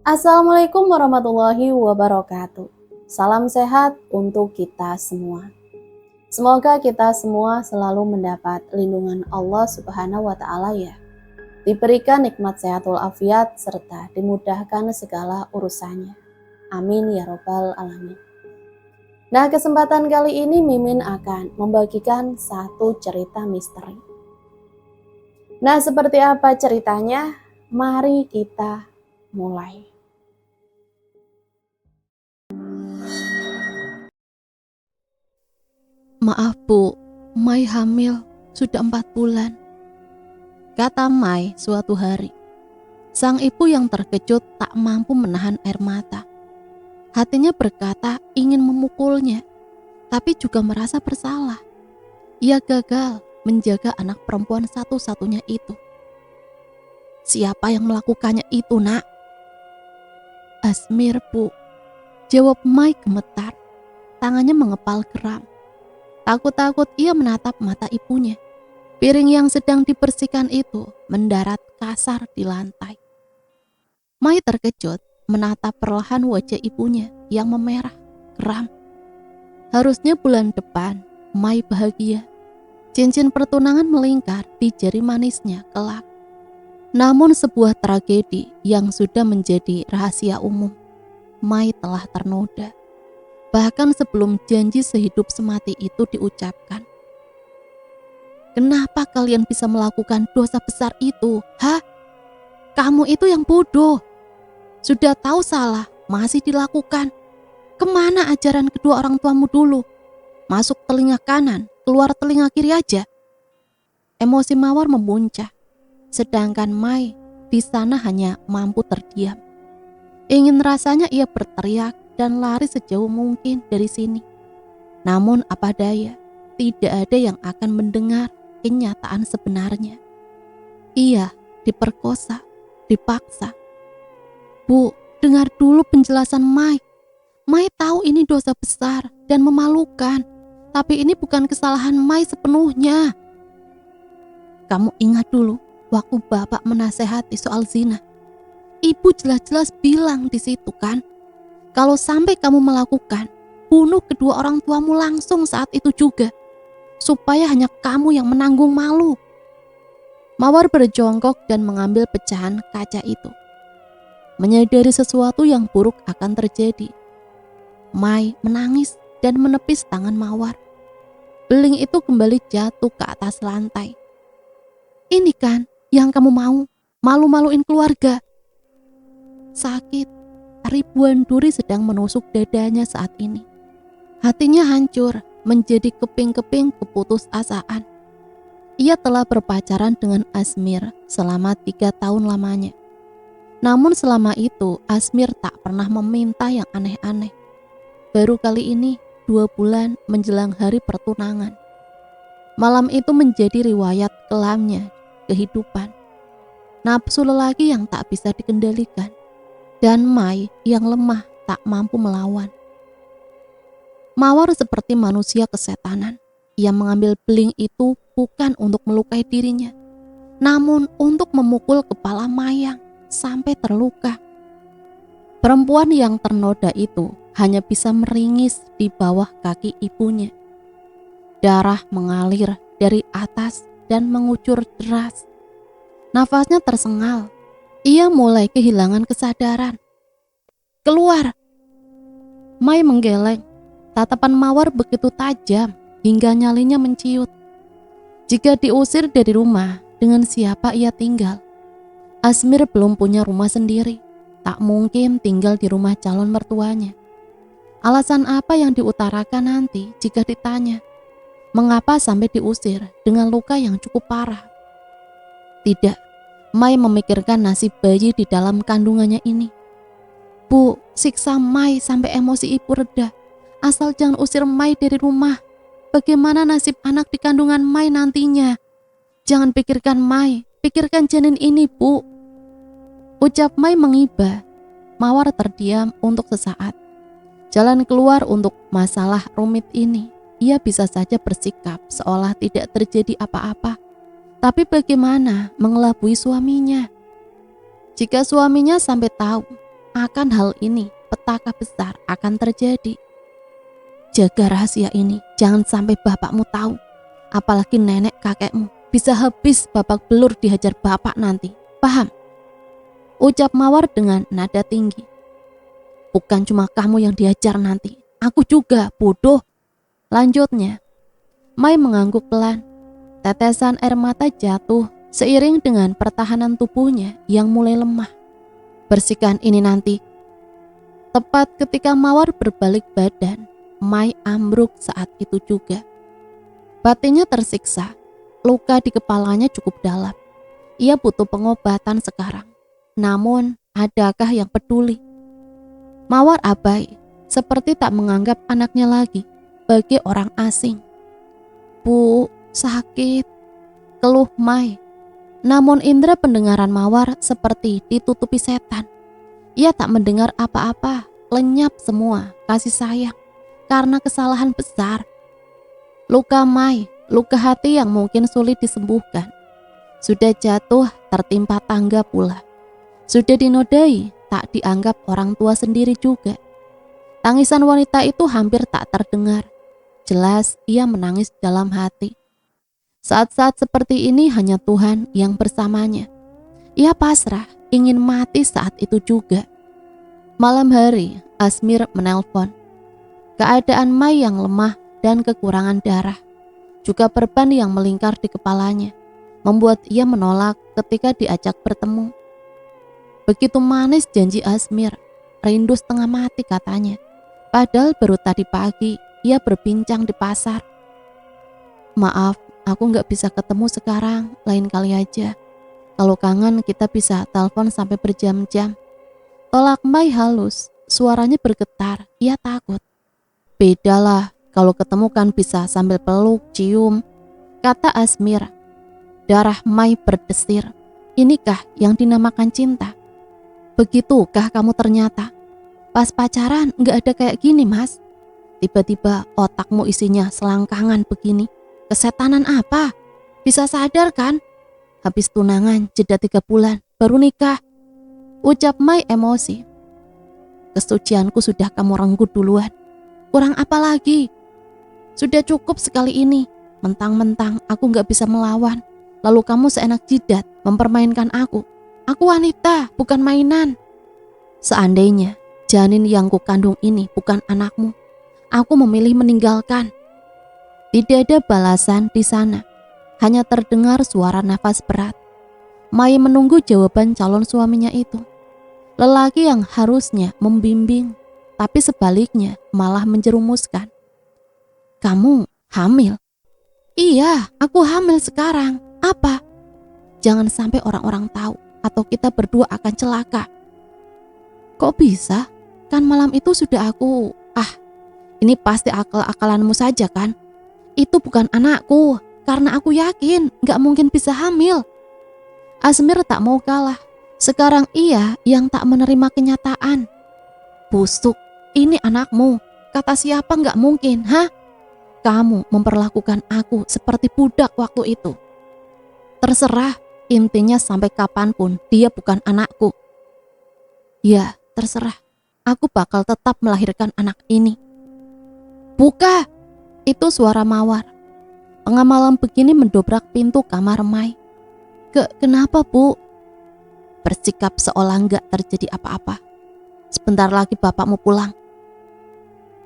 Assalamualaikum warahmatullahi wabarakatuh. Salam sehat untuk kita semua. Semoga kita semua selalu mendapat lindungan Allah Subhanahu wa taala ya. Diberikan nikmat sehatul afiat serta dimudahkan segala urusannya. Amin ya robbal alamin. Nah, kesempatan kali ini Mimin akan membagikan satu cerita misteri. Nah, seperti apa ceritanya? Mari kita mulai. Maaf Bu, Mai hamil sudah 4 bulan, kata Mai suatu hari. Sang ibu yang terkejut tak mampu menahan air mata. Hatinya berkata ingin memukulnya, tapi juga merasa bersalah. Ia gagal menjaga anak perempuan satu-satunya itu. Siapa yang melakukannya itu, Nak? Asmir, Bu, jawab Mai gemetar. Tangannya mengepal geram. Takut-takut ia menatap mata ibunya. Piring yang sedang dibersihkan itu mendarat kasar di lantai. Mai terkejut menatap perlahan wajah ibunya yang memerah, geram. Harusnya bulan depan Mai bahagia. Cincin pertunangan melingkar di jari manisnya kelak. Namun sebuah tragedi yang sudah menjadi rahasia umum. Mai telah ternoda. Bahkan sebelum janji sehidup semati itu diucapkan. Kenapa kalian bisa melakukan dosa besar itu? Hah? Kamu itu yang bodoh. Sudah tahu salah, masih dilakukan. Kemana ajaran kedua orang tuamu dulu? Masuk telinga kanan, keluar telinga kiri aja. Emosi Mawar memuncah. Sedangkan Mai di sana hanya mampu terdiam. Ingin rasanya ia berteriak dan lari sejauh mungkin dari sini. Namun apa daya, tidak ada yang akan mendengar kenyataan sebenarnya. Ia diperkosa, dipaksa. Bu, dengar dulu penjelasan Mai. Mai tahu ini dosa besar dan memalukan, tapi ini bukan kesalahan Mai sepenuhnya. Kamu ingat dulu waktu Bapak menasehati soal zina. Ibu jelas-jelas bilang di situ kan, kalau sampai kamu melakukan, bunuh kedua orang tuamu langsung saat itu juga, supaya hanya kamu yang menanggung malu. Mawar berjongkok dan mengambil pecahan kaca itu. Menyadari sesuatu yang buruk akan terjadi. Mai menangis dan menepis tangan Mawar. Beling itu kembali jatuh ke atas lantai. Ini kan yang kamu mau, malu-maluin keluarga. Sakit. Ribuan duri sedang menusuk dadanya saat ini. Hatinya hancur, menjadi keping-keping keputusasaan. Ia telah berpacaran dengan Asmir selama 3 tahun lamanya. Namun selama itu Asmir tak pernah meminta yang aneh-aneh. Baru kali ini 2 bulan menjelang hari pertunangan. Malam itu menjadi riwayat kelamnya, kehidupan. Nafsu lelaki yang tak bisa dikendalikan. Dan Mai yang lemah tak mampu melawan. Mawar seperti manusia kesetanan. Ia mengambil beling itu bukan untuk melukai dirinya, namun untuk memukul kepala Mayang sampai terluka. Perempuan yang ternoda itu hanya bisa meringis di bawah kaki ibunya. Darah mengalir dari atas dan mengucur deras. Nafasnya tersengal. Ia mulai kehilangan kesadaran. Keluar! Mai menggeleng. Tatapan Mawar begitu tajam hingga nyalinya menciut. Jika diusir dari rumah, dengan siapa ia tinggal? Asmir belum punya rumah sendiri. Tak mungkin tinggal di rumah calon mertuanya. Alasan apa yang diutarakan nanti jika ditanya? Mengapa sampai diusir dengan luka yang cukup parah? Tidak. Mai memikirkan nasib bayi di dalam kandungannya ini. Bu, siksa Mai sampai emosi ibu reda. Asal jangan usir Mai dari rumah. Bagaimana nasib anak di kandungan Mai nantinya? Jangan pikirkan Mai, pikirkan janin ini, Bu. Ucap Mai mengiba. Mawar terdiam untuk sesaat. Jalan keluar untuk masalah rumit ini, ia bisa saja bersikap seolah tidak terjadi apa-apa. Tapi bagaimana mengelabui suaminya? Jika suaminya sampai tahu akan hal ini petaka besar akan terjadi. Jaga rahasia ini, jangan sampai bapakmu tahu. Apalagi nenek kakekmu, bisa habis babak belur dihajar bapak nanti. Paham? Ucap Mawar dengan nada tinggi. Bukan cuma kamu yang dihajar nanti, aku juga, bodoh. Lanjutnya, Mai mengangguk pelan. Tetesan air mata jatuh seiring dengan pertahanan tubuhnya yang mulai lemah. Bersihkan ini nanti. Tepat ketika Mawar berbalik badan, Mai ambruk saat itu juga. Batinnya tersiksa, luka di kepalanya cukup dalam. Ia butuh pengobatan sekarang. Namun, adakah yang peduli? Mawar abai, seperti tak menganggap anaknya lagi bagi orang asing. Bu, sakit, keluh Mai. Namun indera pendengaran Mawar seperti ditutupi setan. Ia tak mendengar apa-apa, lenyap semua kasih sayang karena kesalahan besar. Luka Mai, luka hati yang mungkin sulit disembuhkan. Sudah jatuh tertimpa tangga pula. Sudah dinodai, tak dianggap orang tua sendiri juga. Tangisan wanita itu hampir tak terdengar. Jelas ia menangis dalam hati. Saat-saat seperti ini hanya Tuhan yang bersamanya. Ia pasrah, ingin mati saat itu juga. Malam hari, Asmir menelpon. Keadaan Mai yang lemah dan kekurangan darah, juga perban yang melingkar di kepalanya, membuat ia menolak ketika diajak bertemu. Begitu manis janji Asmir, rindu setengah mati katanya. Padahal baru tadi pagi ia berbincang di pasar. Maaf, aku gak bisa ketemu sekarang, lain kali aja. Kalau kangen kita bisa telepon sampai berjam-jam. Tolak Mai halus, suaranya bergetar, ia takut. Bedalah, kalau ketemu kan bisa sambil peluk, cium, kata Asmir. Darah Mai berdesir. Inikah yang dinamakan cinta? Begitukah kamu ternyata? Pas pacaran gak ada kayak gini, Mas. Tiba-tiba otakmu isinya selangkangan begini. Kesetanan apa? Bisa sadar kan? Habis tunangan jeda 3 bulan, baru nikah. Ucap Mai emosi. Kesucianku sudah kamu renggut duluan. Kurang apa lagi? Sudah cukup sekali ini. Mentang-mentang aku gak bisa melawan, lalu kamu seenak jidat mempermainkan aku. Aku wanita, bukan mainan. Seandainya janin yang kukandung ini bukan anakmu, aku memilih meninggalkan. Tidak ada balasan di sana. Hanya terdengar suara nafas berat. Mai menunggu jawaban calon suaminya itu. Lelaki yang harusnya membimbing, tapi sebaliknya malah menjerumuskan. Kamu hamil? Iya, aku hamil sekarang. Apa? Jangan sampai orang-orang tahu atau kita berdua akan celaka. Kok bisa? Kan malam itu sudah aku... ini pasti akal-akalanmu saja kan? Itu bukan anakku, karena aku yakin gak mungkin bisa hamil. Asmir tak mau kalah. Sekarang ia yang tak menerima kenyataan. Busuk, ini anakmu. Kata siapa gak mungkin, hah? Kamu memperlakukan aku seperti budak waktu itu. Terserah, intinya sampai kapanpun dia bukan anakku. Ya, terserah. Aku bakal tetap melahirkan anak ini. Buka! Itu suara Mawar. Tengah malam begini mendobrak pintu kamar Mai. Kenapa, Bu? Bersikap seolah gak terjadi apa-apa. Sebentar lagi bapakmu pulang.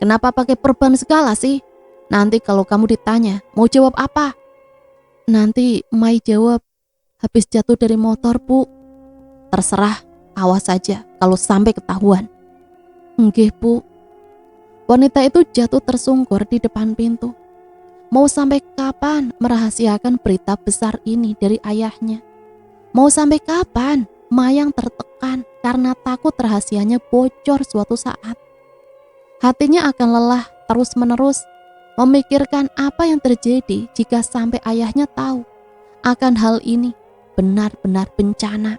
Kenapa pakai perban segala sih? Nanti kalau kamu ditanya, mau jawab apa? Nanti Mai jawab, habis jatuh dari motor, Bu. Terserah, awas saja kalau sampai ketahuan. Nggih, Bu. Wanita itu jatuh tersungkur di depan pintu. Mau sampai kapan merahasiakan berita besar ini dari ayahnya? Mau sampai kapan Mayang tertekan karena takut rahasianya bocor suatu saat? Hatinya akan lelah terus-menerus memikirkan apa yang terjadi jika sampai ayahnya tahu akan hal ini. Benar-benar bencana.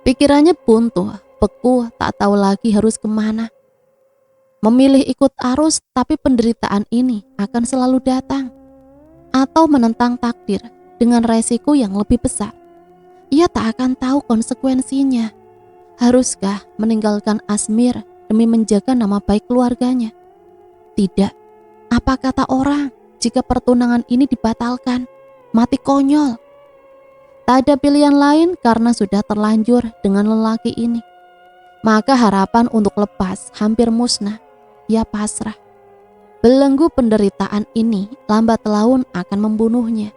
Pikirannya buntu, beku, tak tahu lagi harus kemana. Memilih ikut arus, tapi penderitaan ini akan selalu datang. Atau menentang takdir dengan resiko yang lebih besar. Ia tak akan tahu konsekuensinya. Haruskah meninggalkan Asmir demi menjaga nama baik keluarganya? Tidak. Apa kata orang jika pertunangan ini dibatalkan? Mati konyol. Tak ada pilihan lain karena sudah terlanjur dengan lelaki ini. Maka harapan untuk lepas hampir musnah. Ia pasrah. Belenggu penderitaan ini lambat laun akan membunuhnya.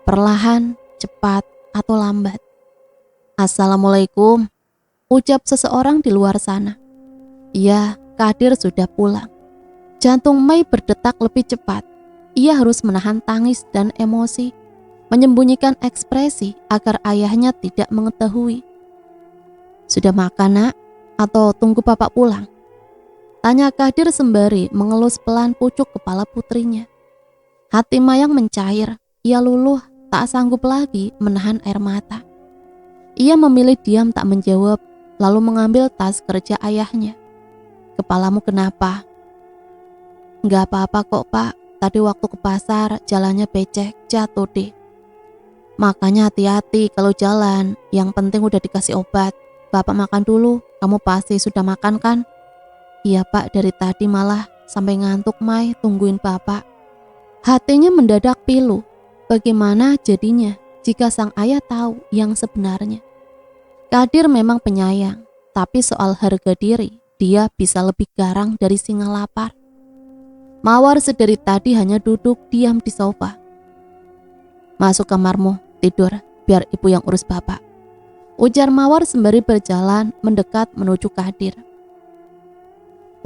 Perlahan, cepat, atau lambat. Assalamualaikum, ucap seseorang di luar sana. Ya, Kadir sudah pulang. Jantung Mai berdetak lebih cepat. Ia harus menahan tangis dan emosi, menyembunyikan ekspresi agar ayahnya tidak mengetahui. Sudah makan, Nak? Atau tunggu Bapak pulang? Tanya Kadir sembari mengelus pelan pucuk kepala putrinya. Hati Mayang mencair. Ia luluh, tak sanggup lagi menahan air mata. Ia memilih diam tak menjawab, lalu mengambil tas kerja ayahnya. Kepalamu kenapa? Enggak apa-apa kok, Pak. Tadi waktu ke pasar, jalannya becek, jatuh deh. Makanya hati-hati kalau jalan. Yang penting udah dikasih obat. Bapak makan dulu, kamu pasti sudah makan kan? Iya Pak, dari tadi malah sampai ngantuk Mai tungguin Bapak. Hatinya mendadak pilu. Bagaimana jadinya jika sang ayah tahu yang sebenarnya? Kadir memang penyayang, tapi soal harga diri, dia bisa lebih garang dari singa lapar. Mawar sedari tadi hanya duduk diam di sofa. Masuk kamarmu, tidur, biar ibu yang urus Bapak. Ujar Mawar sembari berjalan mendekat menuju Kadir.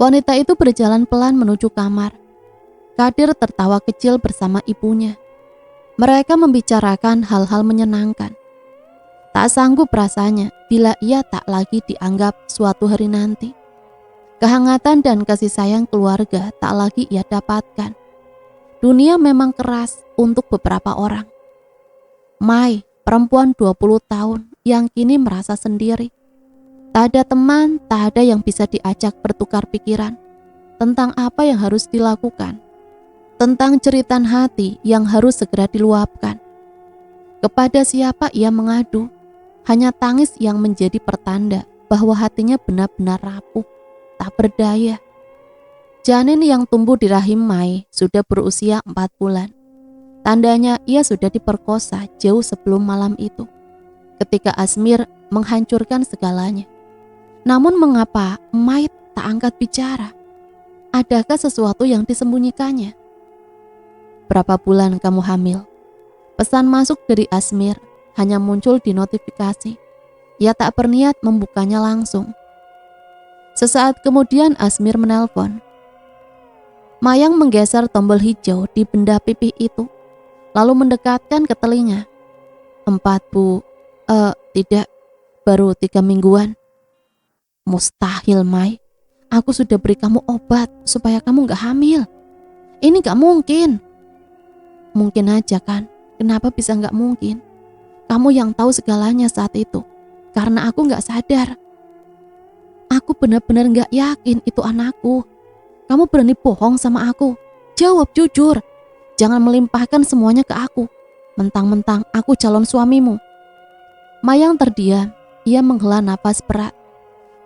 Wanita itu berjalan pelan menuju kamar. Kadir tertawa kecil bersama ibunya. Mereka membicarakan hal-hal menyenangkan. Tak sanggup rasanya bila ia tak lagi dianggap suatu hari nanti. Kehangatan dan kasih sayang keluarga tak lagi ia dapatkan. Dunia memang keras untuk beberapa orang. Mai, perempuan 20 tahun yang kini merasa sendiri. Tak ada teman, tak ada yang bisa diajak bertukar pikiran tentang apa yang harus dilakukan, tentang jeritan hati yang harus segera diluapkan. Kepada siapa ia mengadu? Hanya tangis yang menjadi pertanda bahwa hatinya benar-benar rapuh, tak berdaya. Janin yang tumbuh di rahim Mai sudah berusia 4 bulan. Tandanya ia sudah diperkosa jauh sebelum malam itu, ketika Asmir menghancurkan segalanya. Namun mengapa Mai tak angkat bicara? Adakah sesuatu yang disembunyikannya? Berapa bulan kamu hamil? Pesan masuk dari Asmir hanya muncul di notifikasi. Ia tak berniat membukanya langsung. Sesaat kemudian Asmir menelpon. Mayang menggeser tombol hijau di benda pipih itu, lalu mendekatkan ke telinga. 4 Bu, tidak, baru 3 mingguan. Mustahil Mai, aku sudah beri kamu obat supaya kamu gak hamil. Ini gak mungkin. Mungkin aja kan, kenapa bisa gak mungkin? Kamu yang tahu segalanya saat itu, karena aku gak sadar. Aku benar-benar gak yakin itu anakku. Kamu berani bohong sama aku. Jawab jujur. Jangan melimpahkan semuanya ke aku. Mentang-mentang aku calon suamimu. Mayang terdiam. Ia menghela napas berat.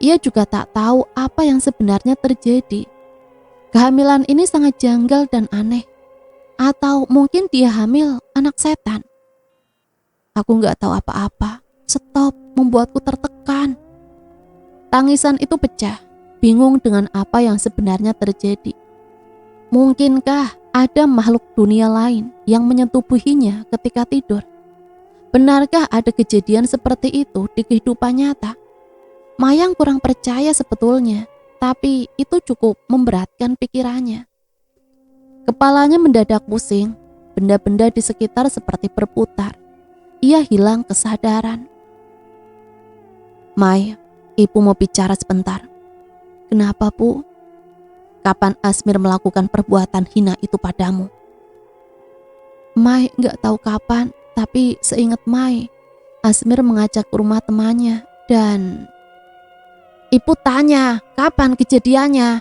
Ia juga tak tahu apa yang sebenarnya terjadi. Kehamilan ini sangat janggal dan aneh. Atau mungkin dia hamil anak setan. Aku gak tahu apa-apa. Stop, membuatku tertekan. Tangisan itu pecah, bingung dengan apa yang sebenarnya terjadi. Mungkinkah ada makhluk dunia lain yang menyetubuhinya ketika tidur? Benarkah ada kejadian seperti itu di kehidupan nyata? Mayang kurang percaya sebetulnya, tapi itu cukup memberatkan pikirannya. Kepalanya mendadak pusing, benda-benda di sekitar seperti berputar. Ia hilang kesadaran. Mai, ibu mau bicara sebentar. Kenapa, Bu? Kapan Asmir melakukan perbuatan hina itu padamu? Mai gak tahu kapan, tapi seingat Mai, Asmir mengajak ke rumah temannya dan... Ibu tanya, kapan kejadiannya?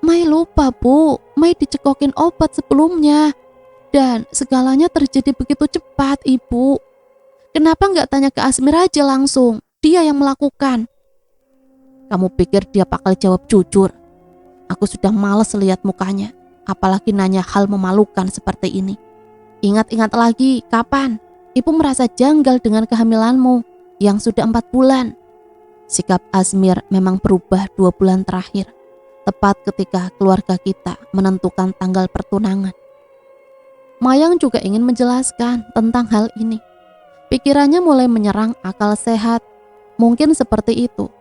Mai lupa, Bu. Mai dicekokin obat sebelumnya. Dan segalanya terjadi begitu cepat, Ibu. Kenapa gak tanya ke Asmir aja langsung? Dia yang melakukan. Kamu pikir dia bakal jawab jujur? Aku sudah malas lihat mukanya, apalagi nanya hal memalukan seperti ini. Ingat-ingat lagi, kapan ibu merasa janggal dengan kehamilanmu yang sudah 4 bulan. Sikap Asmir memang berubah 2 bulan terakhir, tepat ketika keluarga kita menentukan tanggal pertunangan. Mayang juga ingin menjelaskan tentang hal ini. Pikirannya mulai menyerang akal sehat. Mungkin seperti itu,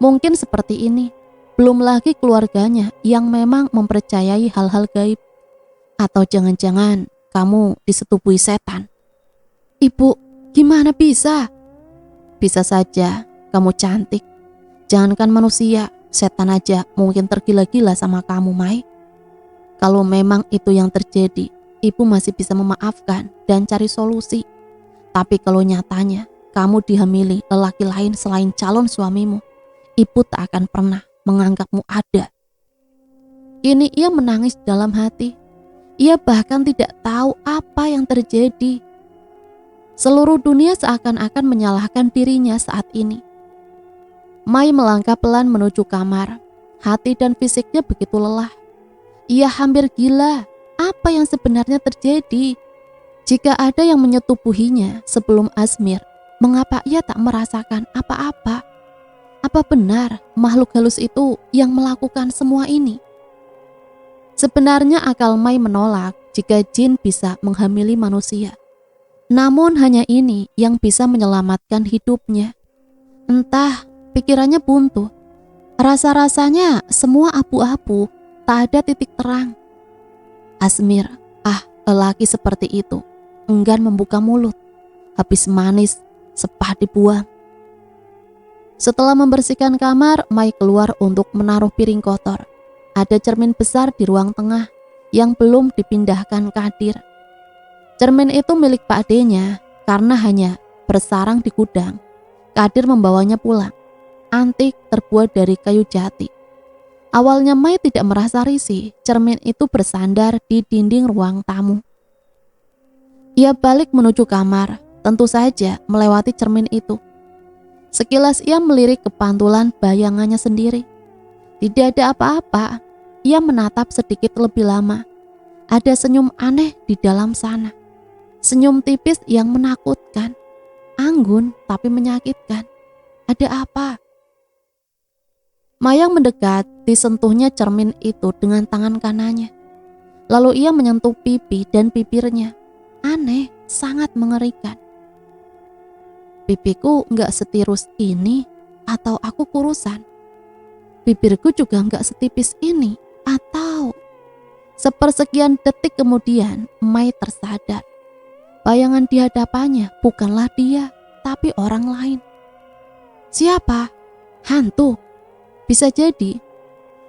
mungkin seperti ini. Belum lagi keluarganya yang memang mempercayai hal-hal gaib. Atau jangan-jangan kamu disetubui setan. Ibu, gimana bisa? Bisa saja, kamu cantik. Jangankan manusia, setan aja mungkin tergila-gila sama kamu, Mai. Kalau memang itu yang terjadi, ibu masih bisa memaafkan dan cari solusi. Tapi kalau nyatanya kamu dihamili lelaki lain selain calon suamimu, ibu tak akan pernah menganggapmu ada. Kini ia menangis dalam hati. Ia bahkan tidak tahu apa yang terjadi. Seluruh dunia seakan-akan menyalahkan dirinya saat ini. Mai melangkah pelan menuju kamar. Hati dan fisiknya begitu lelah. Ia hampir gila. Apa yang sebenarnya terjadi? Jika ada yang menyetubuhinya sebelum Asmir, mengapa ia tak merasakan apa-apa? Apa benar makhluk halus itu yang melakukan semua ini? Sebenarnya akal Mai menolak jika jin bisa menghamili manusia. Namun hanya ini yang bisa menyelamatkan hidupnya. Entah, pikirannya buntu. Rasa-rasanya semua abu-abu, tak ada titik terang. Asmir, lelaki seperti itu, enggan membuka mulut. Habis manis, sepah dibuang. Setelah membersihkan kamar, Mai keluar untuk menaruh piring kotor. Ada cermin besar di ruang tengah yang belum dipindahkan Kadir. Cermin itu milik Pak D-nya karena hanya bersarang di gudang. Kadir membawanya pulang. Antik terbuat dari kayu jati. Awalnya Mai tidak merasa risih, cermin itu bersandar di dinding ruang tamu. Ia balik menuju kamar, tentu saja melewati cermin itu. Sekilas ia melirik ke pantulan bayangannya sendiri. Tidak ada apa-apa. Ia menatap sedikit lebih lama. Ada senyum aneh di dalam sana. Senyum tipis yang menakutkan. Anggun tapi menyakitkan. Ada apa? Mayang mendekat, disentuhnya cermin itu dengan tangan kanannya. Lalu ia menyentuh pipi dan bibirnya. Aneh, sangat mengerikan. Pipiku gak setirus ini atau aku kurusan? Bibirku juga gak setipis ini atau... Sepersekian detik kemudian, Mai tersadar. Bayangan di hadapannya bukanlah dia, tapi orang lain. Siapa? Hantu? Bisa jadi.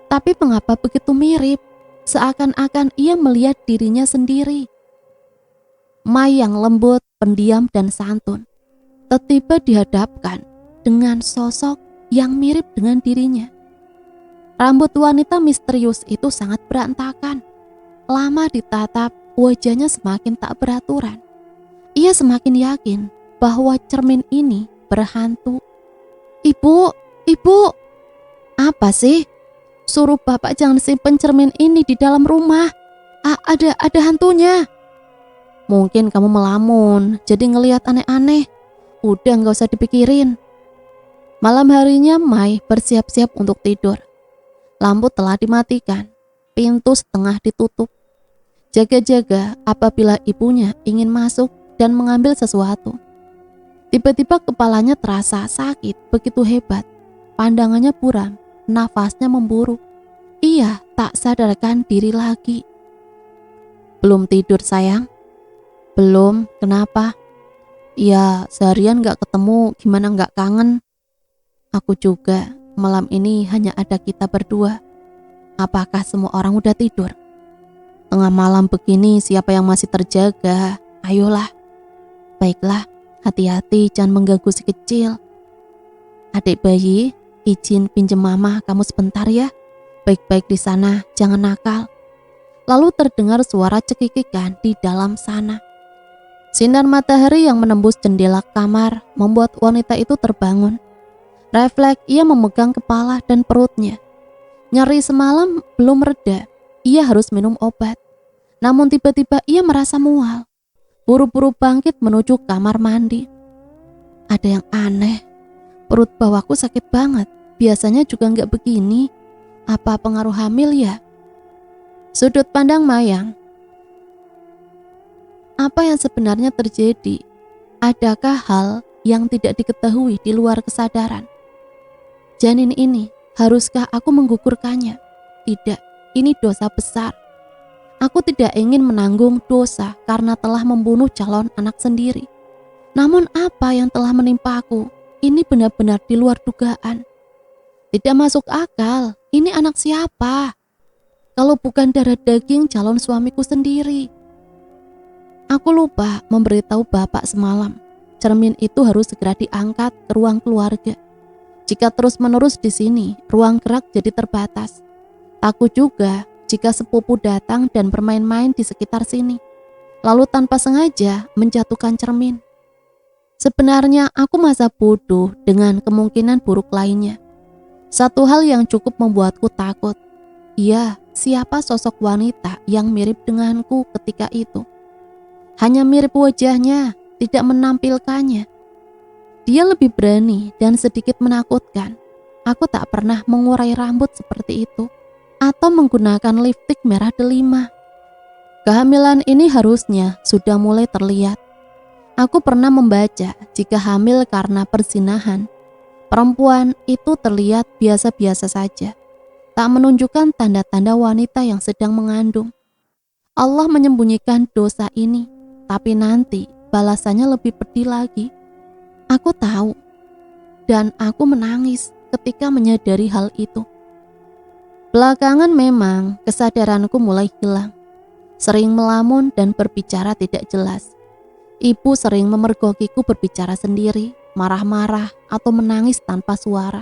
Tapi mengapa begitu mirip? Seakan-akan ia melihat dirinya sendiri. Mai yang lembut, pendiam dan santun, tiba-tiba dihadapkan dengan sosok yang mirip dengan dirinya. Rambut wanita misterius itu sangat berantakan. Lama ditatap, wajahnya semakin tak beraturan. Ia semakin yakin bahwa cermin ini berhantu. Ibu, apa sih? Suruh bapak jangan simpen cermin ini di dalam rumah. Ada hantunya. Mungkin kamu melamun, jadi ngelihat aneh-aneh. Udah gak usah dipikirin. Malam harinya Mai bersiap-siap untuk tidur. Lampu telah dimatikan, pintu setengah ditutup. Jaga-jaga apabila ibunya ingin masuk dan mengambil sesuatu. Tiba-tiba kepalanya terasa sakit begitu hebat. Pandangannya buram, nafasnya memburu. Ia tak sadarkan diri lagi. Belum tidur sayang? Belum, kenapa? Ya seharian gak ketemu, gimana gak kangen? Aku juga, malam ini hanya ada kita berdua. Apakah semua orang udah tidur? Tengah malam begini siapa yang masih terjaga? Ayolah. Baiklah, hati-hati jangan mengganggu si kecil. Adik bayi, izin pinjem mama kamu sebentar ya. Baik-baik di sana, jangan nakal. Lalu terdengar suara cekikikan di dalam sana. Sinar matahari yang menembus jendela kamar membuat wanita itu terbangun. Refleks ia memegang kepala dan perutnya. Nyeri semalam belum reda, ia harus minum obat. Namun tiba-tiba ia merasa mual. Buru-buru bangkit menuju kamar mandi. Ada yang aneh, perut bawahku sakit banget. Biasanya juga nggak begini. Apa pengaruh hamil ya? Sudut pandang Mayang. Apa yang sebenarnya terjadi? Adakah hal yang tidak diketahui di luar kesadaran? Janin ini, haruskah aku menggugurkannya? Tidak, ini dosa besar. Aku tidak ingin menanggung dosa karena telah membunuh calon anak sendiri. Namun apa yang telah menimpa aku? Ini benar-benar di luar dugaan. Tidak masuk akal, ini anak siapa? Kalau bukan darah daging calon suamiku sendiri. Aku lupa memberitahu bapak semalam. Cermin itu harus segera diangkat ke ruang keluarga. Jika terus-menerus di sini, ruang gerak jadi terbatas. Takut juga jika sepupu datang dan bermain-main di sekitar sini, lalu tanpa sengaja menjatuhkan cermin. Sebenarnya aku masa bodoh dengan kemungkinan buruk lainnya. Satu hal yang cukup membuatku takut. Iya, siapa sosok wanita yang mirip denganku ketika itu? Hanya mirip wajahnya, tidak menampilkannya. Dia lebih berani dan sedikit menakutkan. Aku tak pernah mengurai rambut seperti itu atau menggunakan lipstik merah delima. Kehamilan ini harusnya sudah mulai terlihat. Aku pernah membaca jika hamil karena perzinahan, perempuan itu terlihat biasa-biasa saja, tak menunjukkan tanda-tanda wanita yang sedang mengandung. Allah menyembunyikan dosa ini, tapi nanti balasannya lebih pedih lagi. Aku tahu, dan aku menangis ketika menyadari hal itu. Belakangan memang kesadaranku mulai hilang. Sering melamun dan berbicara tidak jelas. Ibu sering memergokiku berbicara sendiri, marah-marah atau menangis tanpa suara.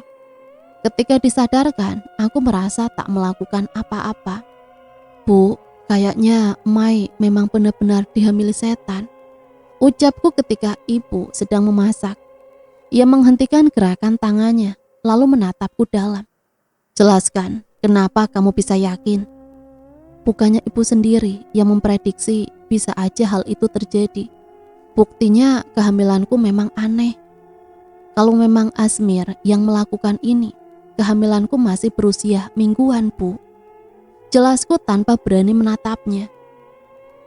Ketika disadarkan, aku merasa tak melakukan apa-apa. Bu, kayaknya Mai memang benar-benar dihamili setan. Ucapku ketika ibu sedang memasak. Ia menghentikan gerakan tangannya, lalu menatapku dalam. Jelaskan, kenapa kamu bisa yakin? Bukannya ibu sendiri yang memprediksi bisa aja hal itu terjadi. Buktinya kehamilanku memang aneh. Kalau memang Asmir yang melakukan ini, kehamilanku masih berusia mingguan, Bu. Jelasku tanpa berani menatapnya.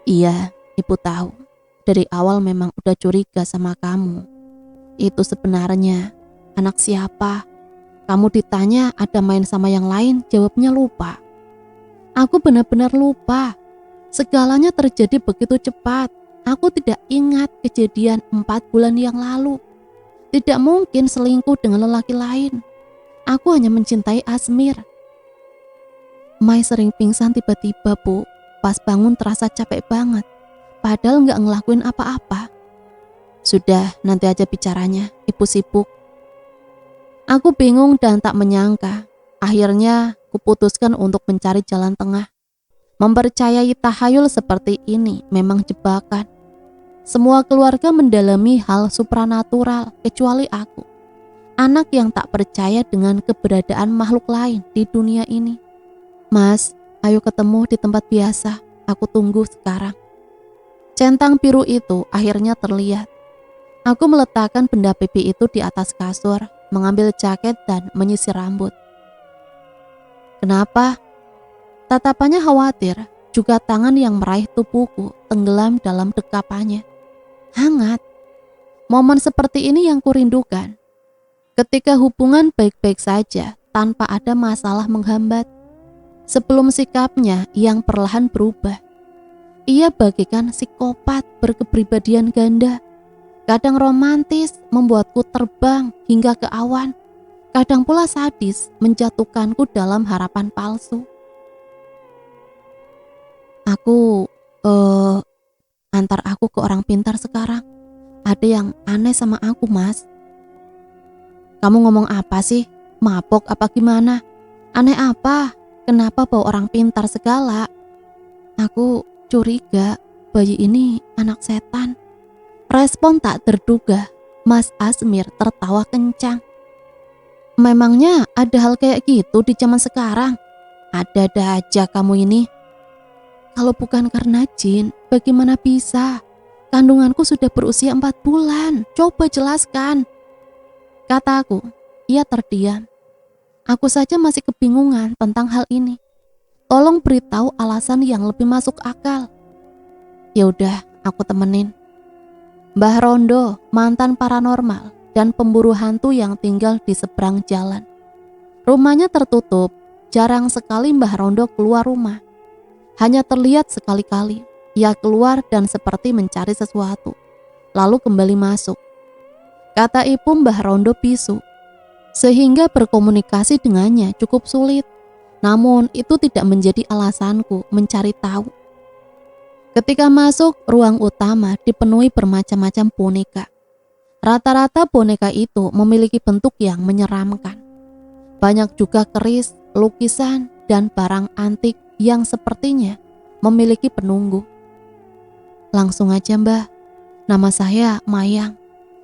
Iya, ibu tahu. Dari awal memang udah curiga sama kamu. Itu sebenarnya anak siapa? Kamu ditanya ada main sama yang lain, jawabnya lupa. Aku benar-benar lupa. Segalanya terjadi begitu cepat. Aku tidak ingat kejadian 4 bulan yang lalu. Tidak mungkin selingkuh dengan lelaki lain. Aku hanya mencintai Asmir. Mai sering pingsan tiba-tiba, Bu. Pas bangun terasa capek banget. Padahal nggak ngelakuin apa-apa. Sudah, nanti aja bicaranya, ibu sibuk. Aku bingung dan tak menyangka. Akhirnya, kuputuskan untuk mencari jalan tengah. Mempercayai tahayul seperti ini memang jebakan. Semua keluarga mendalami hal supranatural kecuali aku. Anak yang tak percaya dengan keberadaan makhluk lain di dunia ini. Mas, ayo ketemu di tempat biasa. Aku tunggu sekarang. Centang biru itu akhirnya terlihat. Aku meletakkan benda pipi itu di atas kasur, mengambil jaket dan menyisir rambut. Kenapa? Tatapannya khawatir, juga tangan yang meraih tubuhku tenggelam dalam dekapannya. Hangat. Momen seperti ini yang kurindukan. Ketika hubungan baik-baik saja, tanpa ada masalah menghambat. Sebelum sikapnya yang perlahan berubah. Ia bagikan psikopat berkepribadian ganda. Kadang romantis membuatku terbang hingga ke awan. Kadang pula sadis menjatuhkanku dalam harapan palsu. Aku, antar aku ke orang pintar sekarang. Ada yang aneh sama aku, Mas. Kamu ngomong apa sih? Mabok apa gimana? Aneh apa? Kenapa bawa orang pintar segala? Aku curiga bayi ini anak setan. Respon tak terduga, Mas Asmir tertawa kencang. Memangnya ada hal kayak gitu di zaman sekarang? Ada-ada aja kamu ini. Kalau bukan karena jin, bagaimana bisa? Kandunganku sudah berusia 4 bulan. Coba jelaskan. Kataku. Ia terdiam. Aku saja masih kebingungan tentang hal ini. Tolong beritahu alasan yang lebih masuk akal. Ya udah, aku temenin. Mbah Rondo, mantan paranormal dan pemburu hantu yang tinggal di seberang jalan. Rumahnya tertutup, jarang sekali Mbah Rondo keluar rumah. Hanya terlihat sekali-kali, ia keluar dan seperti mencari sesuatu, lalu kembali masuk. Kata ibu Mbah Rondo bisu, sehingga berkomunikasi dengannya cukup sulit. Namun itu tidak menjadi alasanku mencari tahu. Ketika masuk, ruang utama dipenuhi bermacam-macam boneka. Rata-rata boneka itu memiliki bentuk yang menyeramkan. Banyak juga keris, lukisan, dan barang antik yang sepertinya memiliki penunggu. Langsung aja Mbah, nama saya Mayang.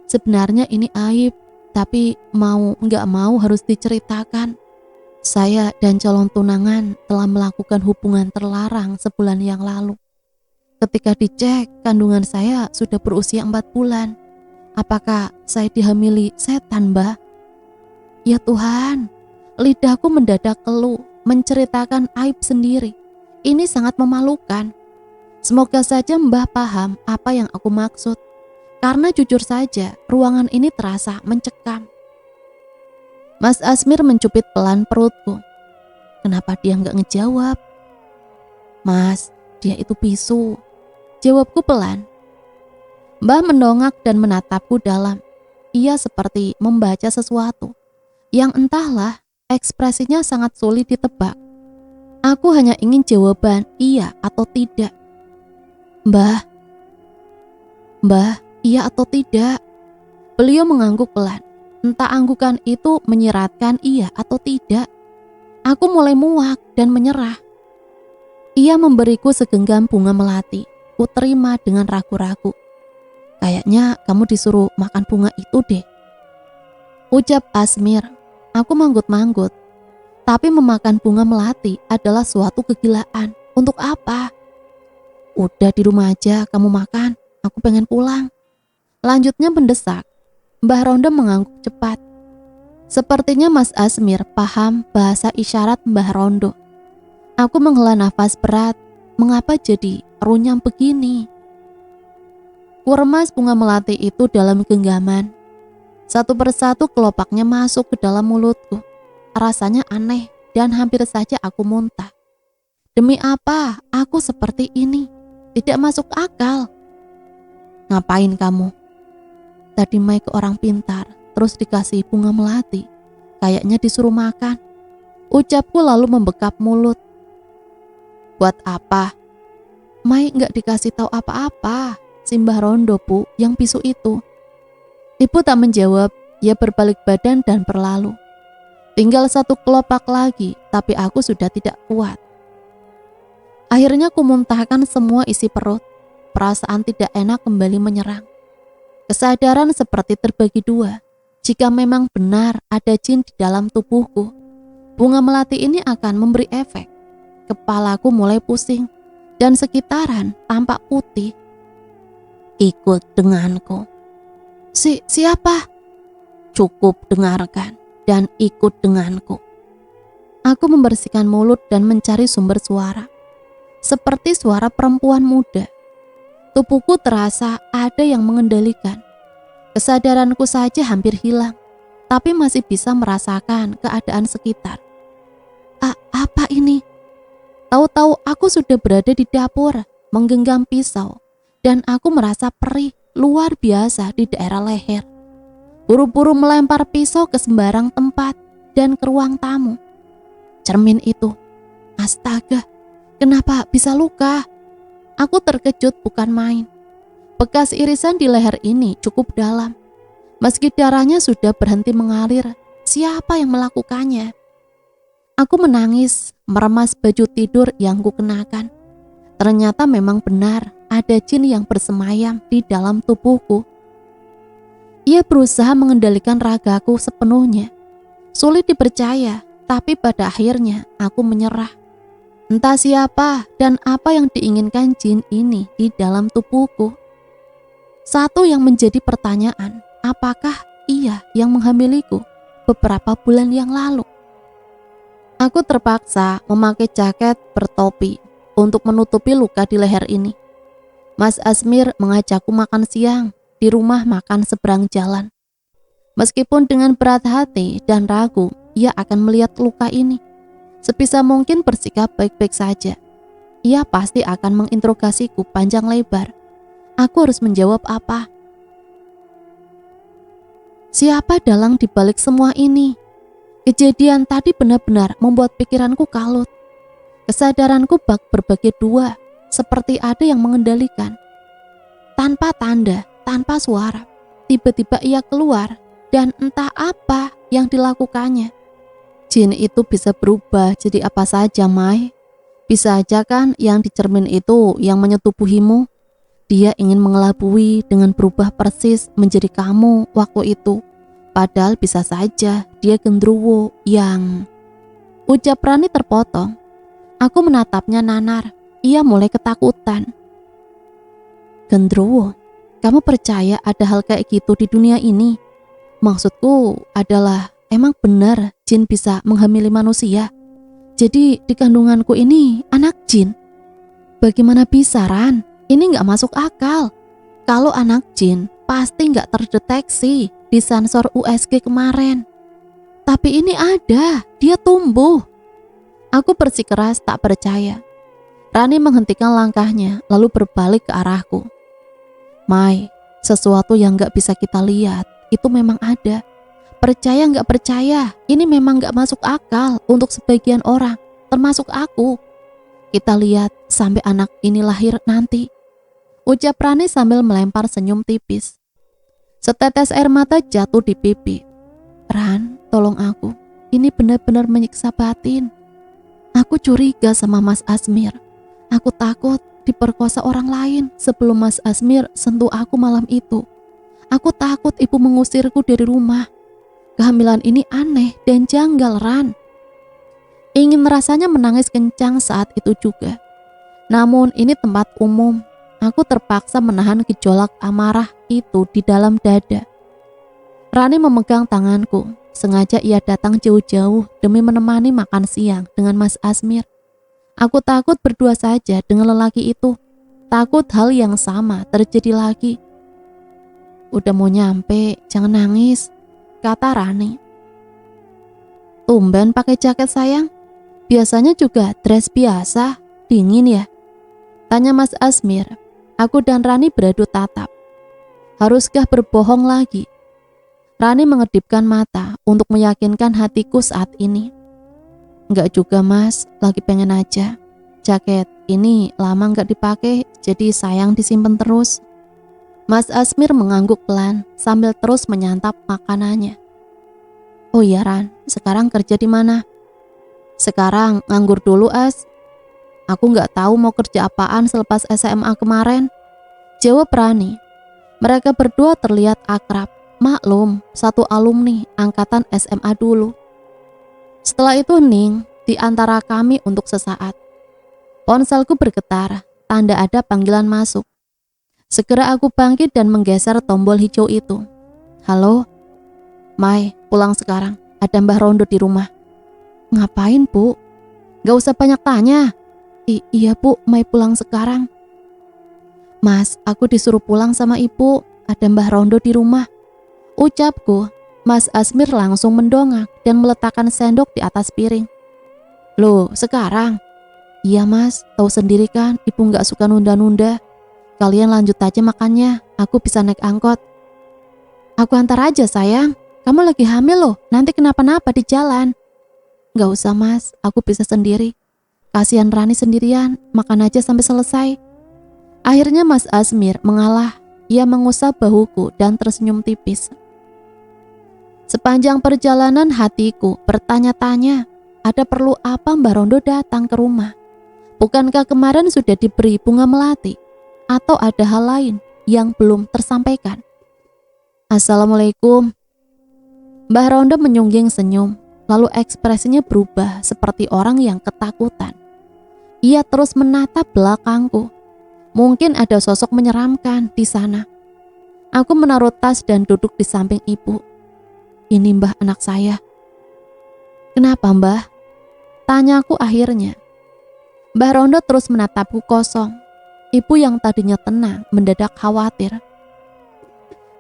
Sebenarnya ini aib, tapi mau nggak mau harus diceritakan. Saya dan calon tunangan telah melakukan hubungan terlarang sebulan yang lalu. Ketika dicek, kandungan saya sudah berusia 4 bulan. Apakah saya dihamili setan, Mbah? Ya Tuhan, lidahku mendadak keluh, menceritakan aib sendiri. Ini sangat memalukan. Semoga saja Mbah paham apa yang aku maksud. Karena jujur saja, ruangan ini terasa mencekam. Mas Asmir mencubit pelan perutku. Kenapa dia nggak ngejawab? Mas, dia itu bisu. Jawabku pelan. Mbah mendongak dan menatapku dalam. Ia seperti membaca sesuatu yang entahlah, ekspresinya sangat sulit ditebak. Aku hanya ingin jawaban iya atau tidak. Mbah, iya atau tidak? Beliau mengangguk pelan. Entah anggukan itu menyeratkan iya atau tidak. Aku mulai muak dan menyerah. Ia memberiku segenggam bunga melati. Ku terima dengan ragu-ragu. Kayaknya kamu disuruh makan bunga itu deh. Ucap Asmir. Aku manggut-manggut. Tapi memakan bunga melati adalah suatu kegilaan. Untuk apa? Udah di rumah aja kamu makan. Aku pengen pulang. Lanjutnya mendesak. Mbah Rondo mengangguk cepat. Sepertinya Mas Asmir paham bahasa isyarat Mbah Rondo. Aku menghela nafas berat. Mengapa jadi runyam begini? Kuremas bunga melati itu dalam genggaman. Satu persatu kelopaknya masuk ke dalam mulutku. Rasanya aneh dan hampir saja aku muntah. Demi apa aku seperti ini? Tidak masuk akal. Ngapain kamu? Tadi Mai ke orang pintar, terus dikasih bunga melati. Kayaknya disuruh makan. Ucapku lalu membekap mulut. Buat apa? Mai nggak dikasih tahu apa-apa. Simbah Rondo Bu yang bisu itu. Ibu tak menjawab. Ia berbalik badan dan berlalu. Tinggal satu kelopak lagi, tapi aku sudah tidak kuat. Akhirnya ku muntahkan semua isi perut. Perasaan tidak enak kembali menyerang. Kesadaran seperti terbagi dua. Jika memang benar ada jin di dalam tubuhku, bunga melati ini akan memberi efek. Kepalaku mulai pusing dan sekitaran tampak putih. Ikut denganku. Siapa? Cukup dengarkan dan ikut denganku. Aku membersihkan mulut dan mencari sumber suara. Seperti suara perempuan muda. Tubuhku terasa ada yang mengendalikan. Kesadaranku saja hampir hilang, tapi masih bisa merasakan keadaan sekitar. Apa ini? Tahu-tahu aku sudah berada di dapur, menggenggam pisau, dan aku merasa perih luar biasa di daerah leher. Buru-buru melempar pisau ke sembarang tempat dan ke ruang tamu. Cermin itu, astaga, kenapa bisa luka? Aku terkejut bukan main. Bekas irisan di leher ini cukup dalam. Meski darahnya sudah berhenti mengalir, siapa yang melakukannya? Aku menangis, meremas baju tidur yang kukenakan. Ternyata memang benar ada jin yang bersemayam di dalam tubuhku. Ia berusaha mengendalikan ragaku sepenuhnya. Sulit dipercaya, tapi pada akhirnya aku menyerah. Entah siapa dan apa yang diinginkan jin ini di dalam tubuhku. Satu yang menjadi pertanyaan, apakah ia yang menghamiliku beberapa bulan yang lalu? Aku terpaksa memakai jaket bertopi untuk menutupi luka di leher ini. Mas Asmir mengajakku makan siang di rumah makan seberang jalan. Meskipun dengan berat hati dan ragu, ia akan melihat luka ini. Sebisa mungkin bersikap baik-baik saja. Ia pasti akan menginterogasiku panjang lebar. Aku harus menjawab apa? Siapa dalang di balik semua ini? Kejadian tadi benar-benar membuat pikiranku kalut. Kesadaranku bak berbagi dua, seperti ada yang mengendalikan. Tanpa tanda, tanpa suara, tiba-tiba ia keluar dan entah apa yang dilakukannya. Jin itu bisa berubah jadi apa saja, Mai. Bisa aja kan yang di cermin itu yang menyetubuhimu. Dia ingin mengelabui dengan berubah persis menjadi kamu waktu itu. Padahal bisa saja dia gendruwo yang... Ucap Rani terpotong. Aku menatapnya nanar. Ia mulai ketakutan. Gendruwo, kamu percaya ada hal kayak gitu di dunia ini? Maksudku adalah, emang benar jin bisa menghamili manusia? Jadi di kandunganku ini anak jin? Bagaimana bisa, Ran? Ini gak masuk akal. Kalau anak jin pasti gak terdeteksi di sensor USG kemarin. Tapi ini ada, dia tumbuh. Aku bersikeras tak percaya. Rani menghentikan langkahnya lalu berbalik ke arahku. Mai, sesuatu yang gak bisa kita lihat itu memang ada. Percaya nggak percaya, ini memang nggak masuk akal untuk sebagian orang, termasuk aku. Kita lihat sampai anak ini lahir nanti. Ucap Rani sambil melempar senyum tipis. Setetes air mata jatuh di pipi. Ran, tolong aku. Ini benar-benar menyiksa batin. Aku curiga sama Mas Asmir. Aku takut diperkosa orang lain sebelum Mas Asmir sentuh aku malam itu. Aku takut ibu mengusirku dari rumah. Kehamilan ini aneh dan janggal, Ran. Ingin rasanya menangis kencang saat itu juga. Namun ini tempat umum. Aku terpaksa menahan gejolak amarah itu di dalam dada. Rani memegang tanganku. Sengaja ia datang jauh-jauh demi menemani makan siang dengan Mas Asmir. Aku takut berdua saja dengan lelaki itu. Takut hal yang sama terjadi lagi. Udah mau nyampe, jangan nangis, kata Rani. Tumben pakai jaket sayang? Biasanya juga dress biasa, dingin ya? Tanya Mas Asmir. Aku dan Rani beradu tatap. Haruskah berbohong lagi? Rani mengedipkan mata untuk meyakinkan hatiku saat ini. Enggak juga Mas, lagi pengen aja. Jaket ini lama enggak dipakai, jadi sayang disimpan terus. Mas Asmir mengangguk pelan sambil terus menyantap makanannya. Oh iya Ran, sekarang kerja di mana? Sekarang nganggur dulu As. Aku nggak tahu mau kerja apaan selepas SMA kemarin. Jawab Rani. Mereka berdua terlihat akrab. Maklum, satu alumni angkatan SMA dulu. Setelah itu hening di antara kami untuk sesaat. Ponselku bergetar, tanda ada panggilan masuk. Segera aku bangkit dan menggeser tombol hijau itu. Halo? Mai, pulang sekarang. Ada Mbah Rondo di rumah. Ngapain, Bu? Gak usah banyak tanya. Iya, Bu, Mai pulang sekarang. Mas, aku disuruh pulang sama Ibu. Ada Mbah Rondo di rumah. Ucapku. Mas Asmir langsung mendongak dan meletakkan sendok di atas piring. Loh, sekarang? Iya, Mas. Tahu sendiri kan, Ibu gak suka nunda-nunda. Kalian lanjut aja makannya, aku bisa naik angkot. Aku antar aja sayang, kamu lagi hamil loh, nanti kenapa-napa di jalan. Gak usah Mas, aku bisa sendiri. Kasihan Rani sendirian, makan aja sampai selesai. Akhirnya Mas Asmir mengalah, ia mengusap bahuku dan tersenyum tipis. Sepanjang perjalanan hatiku bertanya-tanya, ada perlu apa Mbak Rondo datang ke rumah? Bukankah kemarin sudah diberi bunga melati? Atau ada hal lain yang belum tersampaikan? Assalamualaikum. Mbah Rondo menyungging senyum lalu ekspresinya berubah seperti orang yang ketakutan. Ia terus menatap belakangku. Mungkin ada sosok menyeramkan di sana. Aku menaruh tas dan duduk di samping ibu. Ini Mbah anak saya. Kenapa Mbah? Tanyaku akhirnya. Mbah Rondo terus menatapku kosong. Ibu yang tadinya tenang mendadak khawatir.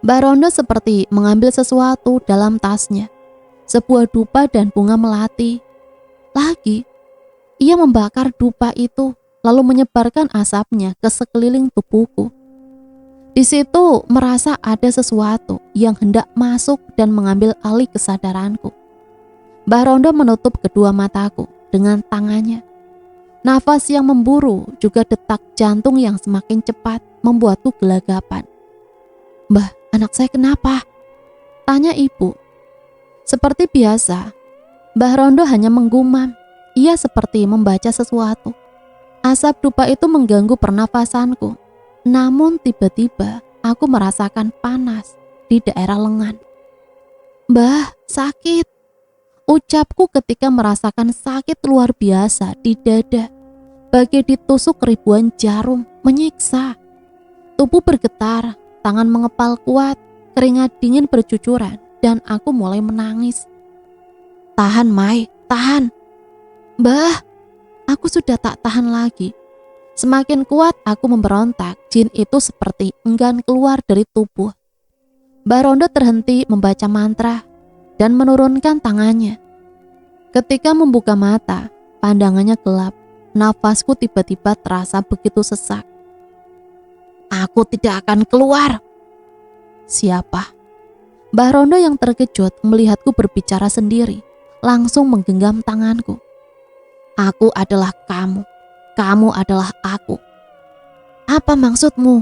Mbah Rondo seperti mengambil sesuatu dalam tasnya. Sebuah dupa dan bunga melati. Lagi, ia membakar dupa itu lalu menyebarkan asapnya ke sekeliling tubuhku. Di situ merasa ada sesuatu yang hendak masuk dan mengambil alih kesadaranku. Mbah Rondo menutup kedua mataku dengan tangannya. Nafas yang memburu juga detak jantung yang semakin cepat membuatku gelagapan. Mbah, anak saya kenapa? Tanya ibu. Seperti biasa, Mbah Rondo hanya menggumam. Ia seperti membaca sesuatu. Asap dupa itu mengganggu pernafasanku. Namun tiba-tiba aku merasakan panas di daerah lengan. Mbah, sakit. Ucapku ketika merasakan sakit luar biasa di dada. Bagai ditusuk ribuan jarum, menyiksa. Tubuh bergetar, tangan mengepal kuat, keringat dingin bercucuran, dan aku mulai menangis. Tahan, Mai, tahan. Mbah, aku sudah tak tahan lagi. Semakin kuat aku memberontak, jin itu seperti enggan keluar dari tubuh. Mbah Rondo terhenti membaca mantra dan menurunkan tangannya. Ketika membuka mata, pandangannya gelap. Nafasku tiba-tiba terasa begitu sesak. Aku tidak akan keluar. Siapa? Mbah Rondo yang terkejut melihatku berbicara sendiri, langsung menggenggam tanganku. Aku adalah kamu. Kamu adalah aku. Apa maksudmu?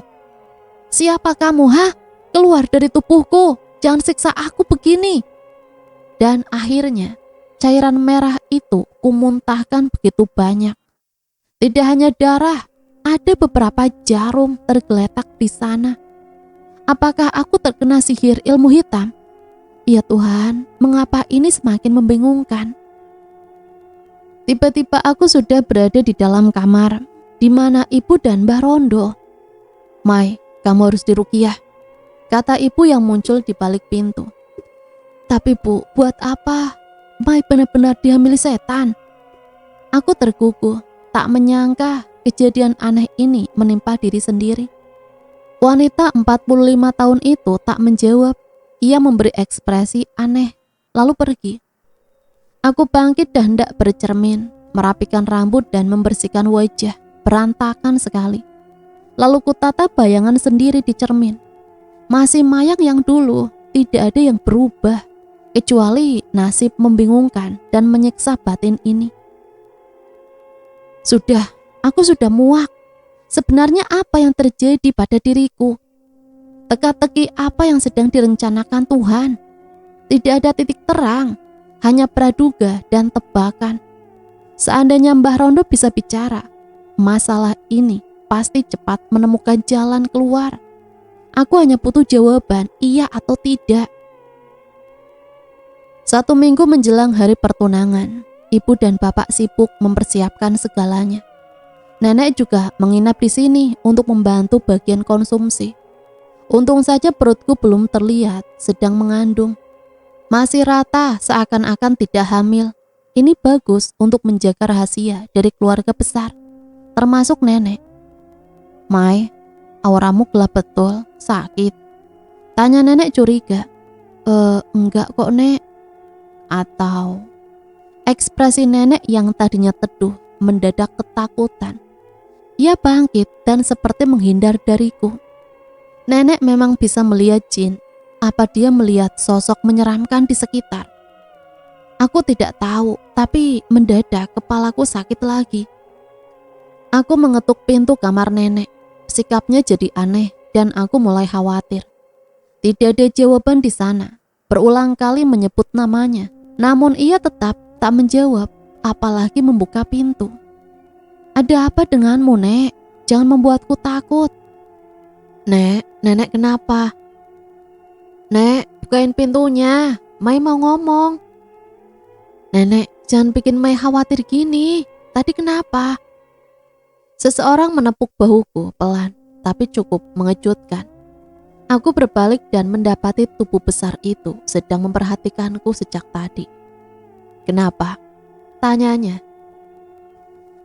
Siapa kamu, ha? Keluar dari tubuhku. Jangan siksa aku begini. Dan akhirnya, cairan merah itu kumuntahkan begitu banyak. Tidak hanya darah, ada beberapa jarum tergeletak di sana. Apakah aku terkena sihir ilmu hitam? Ya Tuhan, mengapa ini semakin membingungkan? Tiba-tiba aku sudah berada di dalam kamar, di mana ibu dan Mbah Rondo. Mai, kamu harus diruqyah, kata ibu yang muncul di balik pintu. Tapi Bu, buat apa? Mai benar-benar dihamili setan. Aku terguguh, tak menyangka kejadian aneh ini menimpa diri sendiri. Wanita 45 tahun itu tak menjawab. Ia memberi ekspresi aneh, lalu pergi. Aku bangkit dan hendak bercermin, merapikan rambut dan membersihkan wajah, berantakan sekali. Lalu kutata bayangan sendiri di cermin. Masih Mayang yang dulu, tidak ada yang berubah, kecuali nasib membingungkan dan menyiksa batin ini. Aku sudah muak. Sebenarnya apa yang terjadi pada diriku? Teka-teki apa yang sedang direncanakan Tuhan? Tidak ada titik terang, hanya praduga dan tebakan. Seandainya Mbah Rondo bisa bicara, masalah ini pasti cepat menemukan jalan keluar. Aku hanya butuh jawaban iya atau tidak. 1 minggu menjelang hari pertunangan, ibu dan bapak sibuk mempersiapkan segalanya. Nenek juga menginap di sini untuk membantu bagian konsumsi. Untung saja perutku belum terlihat sedang mengandung. Masih rata seakan-akan tidak hamil. Ini bagus untuk menjaga rahasia dari keluarga besar, termasuk nenek. Mai, auramu gelap betul, sakit? Tanya nenek curiga. Enggak kok nek. Atau ekspresi nenek yang tadinya teduh mendadak ketakutan. Ia bangkit dan seperti menghindar dariku. Nenek memang bisa melihat jin. Apa dia melihat sosok menyeramkan di sekitar? Aku tidak tahu, tapi mendadak kepalaku sakit lagi. Aku mengetuk pintu kamar nenek. Sikapnya jadi aneh dan aku mulai khawatir. Tidak ada jawaban di sana. Berulang kali menyebut namanya, namun ia tetap tak menjawab, apalagi membuka pintu. Ada apa denganmu, Nek? Jangan membuatku takut. Nek, nenek kenapa? Nek, bukain pintunya. Mai mau ngomong. Nenek, jangan bikin Mai khawatir gini. Tadi kenapa? Seseorang menepuk bahuku pelan, tapi cukup mengejutkan. Aku berbalik dan mendapati tubuh besar itu sedang memperhatikanku sejak tadi. Kenapa? Tanyanya.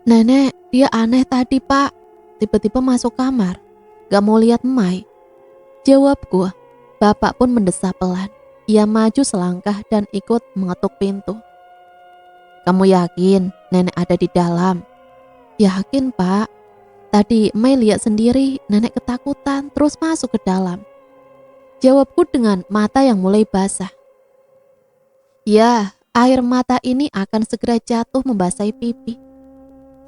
Nenek, dia aneh tadi pak. Tiba-tiba masuk kamar. Gak mau lihat Mai. Jawabku. Bapak pun mendesah pelan. Ia maju selangkah dan ikut mengetuk pintu. Kamu yakin nenek ada di dalam? Yakin pak. Tadi Mai lihat sendiri nenek ketakutan terus masuk ke dalam. Jawabku dengan mata yang mulai basah. Ya, air mata ini akan segera jatuh membasahi pipi.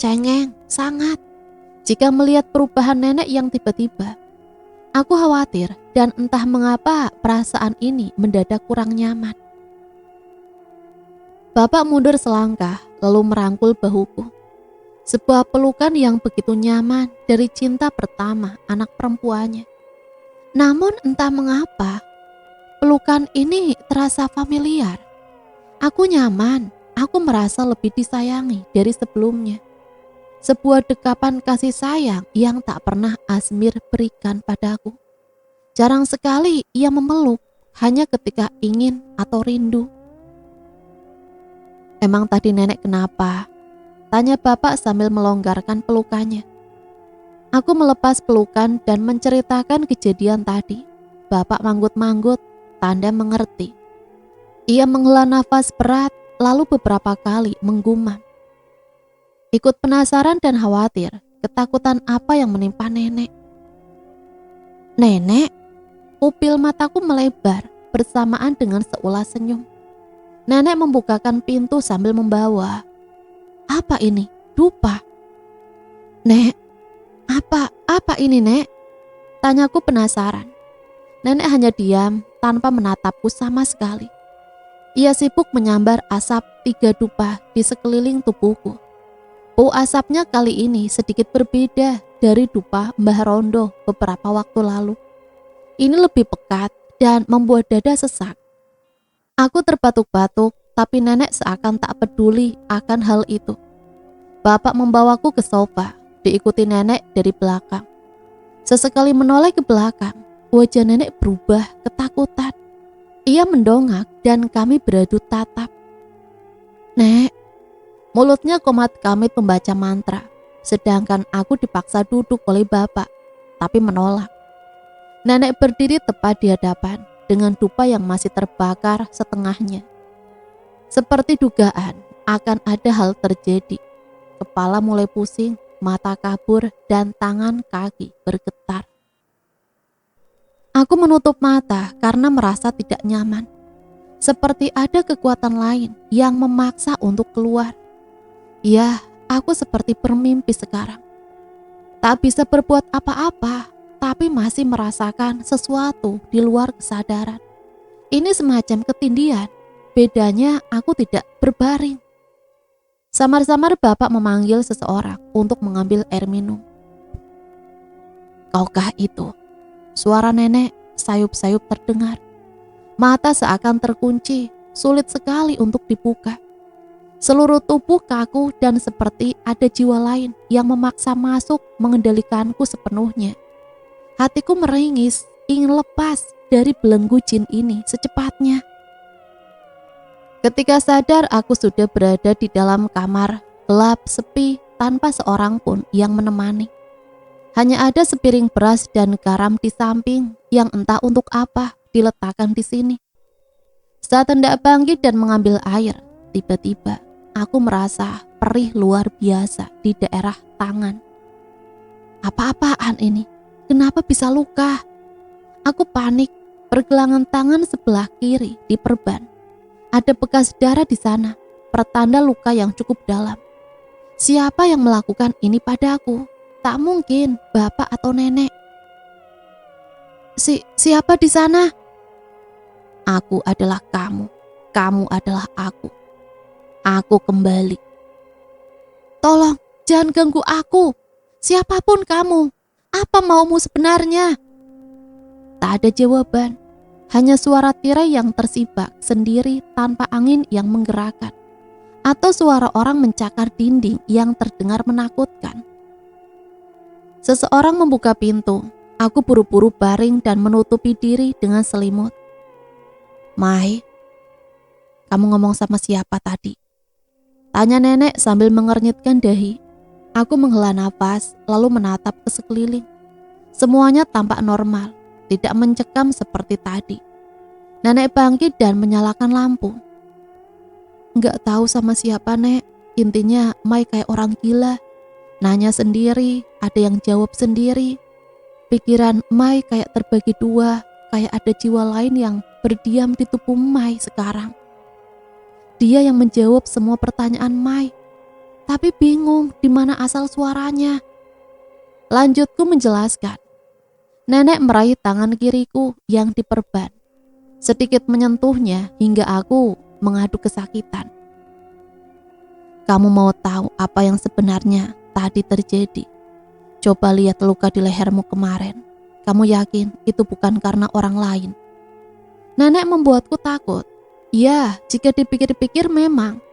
Cengeng, sangat. Jika melihat perubahan nenek yang tiba-tiba. Aku khawatir dan entah mengapa perasaan ini mendadak kurang nyaman. Bapak mundur selangkah lalu merangkul bahuku. Sebuah pelukan yang begitu nyaman dari cinta pertama anak perempuannya. Namun entah mengapa, pelukan ini terasa familiar. Aku nyaman, aku merasa lebih disayangi dari sebelumnya. Sebuah dekapan kasih sayang yang tak pernah Asmir berikan padaku. Jarang sekali ia memeluk, hanya ketika ingin atau rindu. Emang tadi nenek kenapa? Tanya bapak sambil melonggarkan pelukannya. Aku melepas pelukan dan menceritakan kejadian tadi. Bapak manggut-manggut, tanda mengerti. Ia menghela nafas berat, lalu beberapa kali menggumam. Ikut penasaran dan khawatir, ketakutan apa yang menimpa nenek. Nenek, pupil mataku melebar bersamaan dengan seulas senyum. Nenek membukakan pintu sambil membawa. Apa ini? Dupa. Nek, apa ini nek? Tanyaku penasaran. Nenek hanya diam tanpa menatapku sama sekali. Ia sibuk menyambar asap 3 dupa di sekeliling tubuhku. Bau asapnya kali ini sedikit berbeda dari dupa Mbah Rondo beberapa waktu lalu. Ini lebih pekat dan membuat dada sesak. Aku terbatuk-batuk, tapi nenek seakan tak peduli akan hal itu. Bapak membawaku ke sofa, diikuti nenek dari belakang. Sesekali menoleh ke belakang, wajah nenek berubah ketakutan. Ia mendongak dan kami beradu tatap. Nek, mulutnya komat kamit membaca mantra, sedangkan aku dipaksa duduk oleh bapak, tapi menolak. Nenek berdiri tepat di hadapan dengan dupa yang masih terbakar setengahnya. Seperti dugaan akan ada hal terjadi. Kepala mulai pusing, mata kabur, dan tangan kaki bergetar. Aku menutup mata karena merasa tidak nyaman. Seperti ada kekuatan lain yang memaksa untuk keluar. Ya, aku seperti bermimpi sekarang. Tak bisa berbuat apa-apa, tapi masih merasakan sesuatu di luar kesadaran. Ini semacam ketindihan, bedanya aku tidak berbaring. Samar-samar bapak memanggil seseorang untuk mengambil air minum. Kaukah itu? Suara nenek sayup-sayup terdengar. Mata seakan terkunci, sulit sekali untuk dibuka. Seluruh tubuh kaku dan seperti ada jiwa lain yang memaksa masuk mengendalikanku sepenuhnya. Hatiku meringis, ingin lepas dari belenggu jin ini secepatnya. Ketika sadar aku sudah berada di dalam kamar, gelap, sepi, tanpa seorang pun yang menemani. Hanya ada sepiring beras dan garam di samping yang entah untuk apa diletakkan di sini. Saat hendak bangkit dan mengambil air, tiba-tiba aku merasa perih luar biasa di daerah tangan. Apa-apaan ini? Kenapa bisa luka? Aku panik, pergelangan tangan sebelah kiri diperban. Ada bekas darah di sana, pertanda luka yang cukup dalam. Siapa yang melakukan ini padaku? Tak mungkin bapak atau nenek. Siapa di sana? Aku adalah kamu, kamu adalah aku. Aku kembali. Tolong, jangan ganggu aku. Siapapun kamu, apa maumu sebenarnya? Tak ada jawaban. Hanya suara tirai yang tersibak sendiri tanpa angin yang menggerakkan. atau suara orang mencakar dinding yang terdengar menakutkan. Seseorang membuka pintu. Aku buru-buru baring dan menutupi diri dengan selimut. "Mai, kamu ngomong sama siapa tadi?" tanya nenek sambil mengernyitkan dahi. Aku menghela nafas lalu menatap ke sekeliling. Semuanya tampak normal, tidak mencekam seperti tadi. Nenek bangkit dan menyalakan lampu. "Nggak tahu sama siapa, Nek. Intinya Mai kayak orang gila. Nanya sendiri, ada yang jawab sendiri. Pikiran Mai kayak terbagi dua, kayak ada jiwa lain yang berdiam di tubuh Mai sekarang. Dia yang menjawab semua pertanyaan Mai, tapi bingung di mana asal suaranya." Lanjutku menjelaskan. Nenek meraih tangan kiriku yang diperban, sedikit menyentuhnya hingga aku mengadu kesakitan. "Kamu mau tahu apa yang sebenarnya tadi terjadi? Coba lihat luka di lehermu kemarin. Kamu yakin itu bukan karena orang lain?" Nenek membuatku takut. Ya, jika dipikir-pikir memang.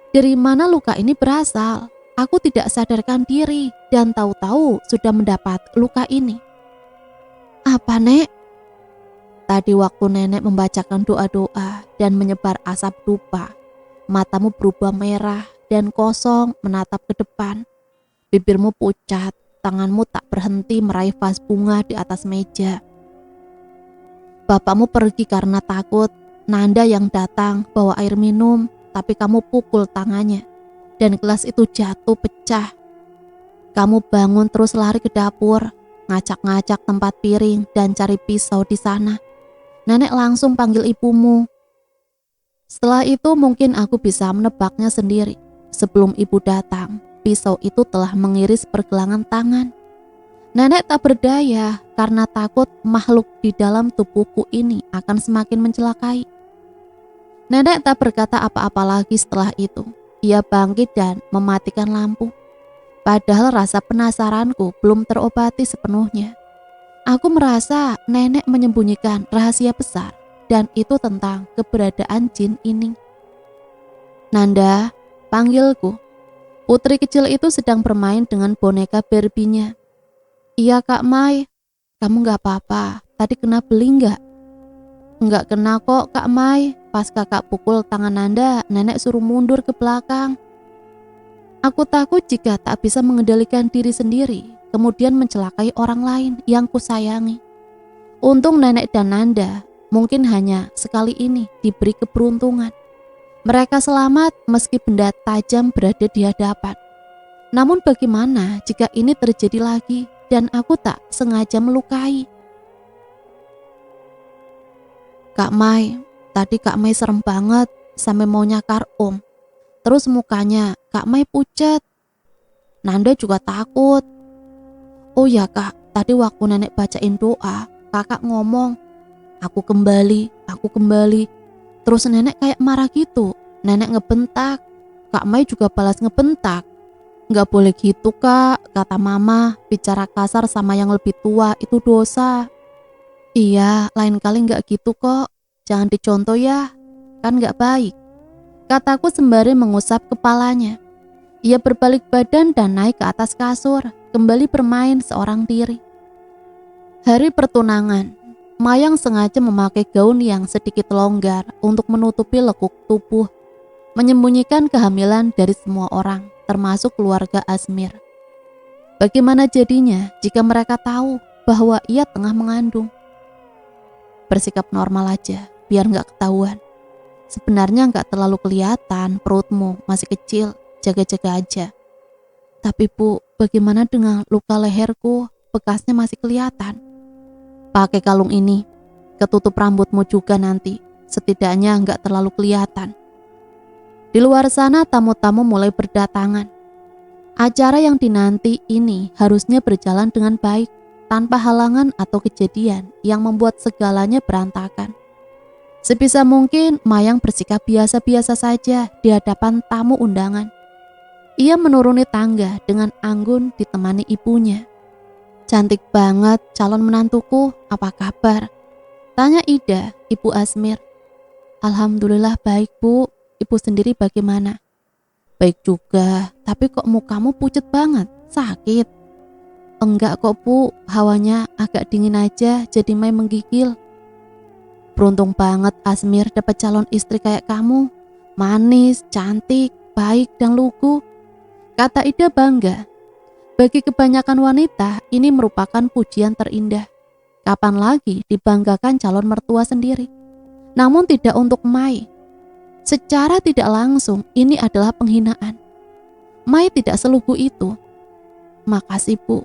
Dari mana luka ini berasal? Aku tidak sadarkan diri dan tahu-tahu sudah mendapat luka ini. "Apa, Nek?" Tadi waktu nenek membacakan doa-doa dan menyebar asap dupa, matamu berubah merah dan kosong menatap ke depan. Bibirmu pucat, tanganmu tak berhenti meraih vas bunga di atas meja. Bapakmu pergi karena takut. Nanda yang datang bawa air minum, tapi kamu pukul tangannya dan gelas itu jatuh pecah. Kamu bangun terus lari ke dapur, ngacak-ngacak tempat piring dan cari pisau di sana. Nenek langsung panggil ibumu. Setelah itu mungkin aku bisa menebaknya sendiri. Sebelum ibu datang, pisau itu telah mengiris pergelangan tangan. Nenek tak berdaya karena takut makhluk di dalam tubuhku ini akan semakin mencelakai. Nenek tak berkata apa-apa lagi setelah itu. Ia bangkit dan mematikan lampu. Padahal rasa penasaranku belum terobati sepenuhnya. Aku merasa nenek menyembunyikan rahasia besar, dan itu tentang keberadaan jin ini. "Nanda," panggilku. Putri kecil itu sedang bermain dengan boneka Barbie-nya. "Iya, Kak Mai." "Kamu gak apa-apa, tadi kena beli gak?" "Enggak kena kok, Kak Mai. Pas kakak pukul tangan Nanda, nenek suruh mundur ke belakang." Aku takut jika tak bisa mengendalikan diri sendiri, kemudian mencelakai orang lain yang kusayangi. Untung nenek dan Nanda mungkin hanya sekali ini diberi keberuntungan. Mereka selamat meski benda tajam berada di hadapan. Namun bagaimana jika ini terjadi lagi dan aku tak sengaja melukai? "Kak Mai, tadi Kak Mai serem banget sampai mau nyakar Om. Terus mukanya Kak Mai pucat. Nanda juga takut." "Oh ya Kak, tadi waktu nenek bacain doa, kakak ngomong, 'Aku kembali, aku kembali.' Terus nenek kayak marah gitu. Nenek ngebentak. Kak Mai juga balas ngebentak. 'Nggak boleh gitu Kak,' kata mama, 'bicara kasar sama yang lebih tua itu dosa.' 'Iya, lain kali nggak gitu kok. Jangan dicontoh ya, kan nggak baik,' kataku sembari mengusap kepalanya. Ia berbalik badan dan naik ke atas kasur, kembali bermain seorang diri. Hari pertunangan, Mayang sengaja memakai gaun yang sedikit longgar untuk menutupi lekuk tubuh, menyembunyikan kehamilan dari semua orang, termasuk keluarga Asmir. Bagaimana jadinya jika mereka tahu bahwa ia tengah mengandung? Bersikap normal aja, biar nggak ketahuan. Sebenarnya nggak terlalu kelihatan, perutmu masih kecil, jaga-jaga aja. Tapi Bu, bagaimana dengan luka leherku? Bekasnya masih kelihatan. Pakai kalung ini, ketutup rambutmu juga nanti, setidaknya nggak terlalu kelihatan. Di luar sana tamu-tamu mulai berdatangan. Acara yang dinanti ini harusnya berjalan dengan baik, tanpa halangan atau kejadian yang membuat segalanya berantakan. Sebisa mungkin Mayang bersikap biasa-biasa saja di hadapan tamu undangan. Ia menuruni tangga dengan anggun ditemani ibunya. "Cantik banget calon menantuku, apa kabar?" tanya Ida, ibu Asmir. "Alhamdulillah baik Bu, ibu sendiri bagaimana?" Baik juga, tapi kok mukamu pucet banget, sakit? Enggak kok Bu, hawanya agak dingin aja jadi Mai menggigil. Beruntung banget Asmir dapat calon istri kayak kamu. Manis, cantik, baik dan lugu. Kata Ida bangga. Bagi kebanyakan wanita, ini merupakan pujian terindah. Kapan lagi dibanggakan calon mertua sendiri? Namun tidak untuk Mai. Secara tidak langsung, ini adalah penghinaan. Mai tidak selugu itu. Makasih Bu,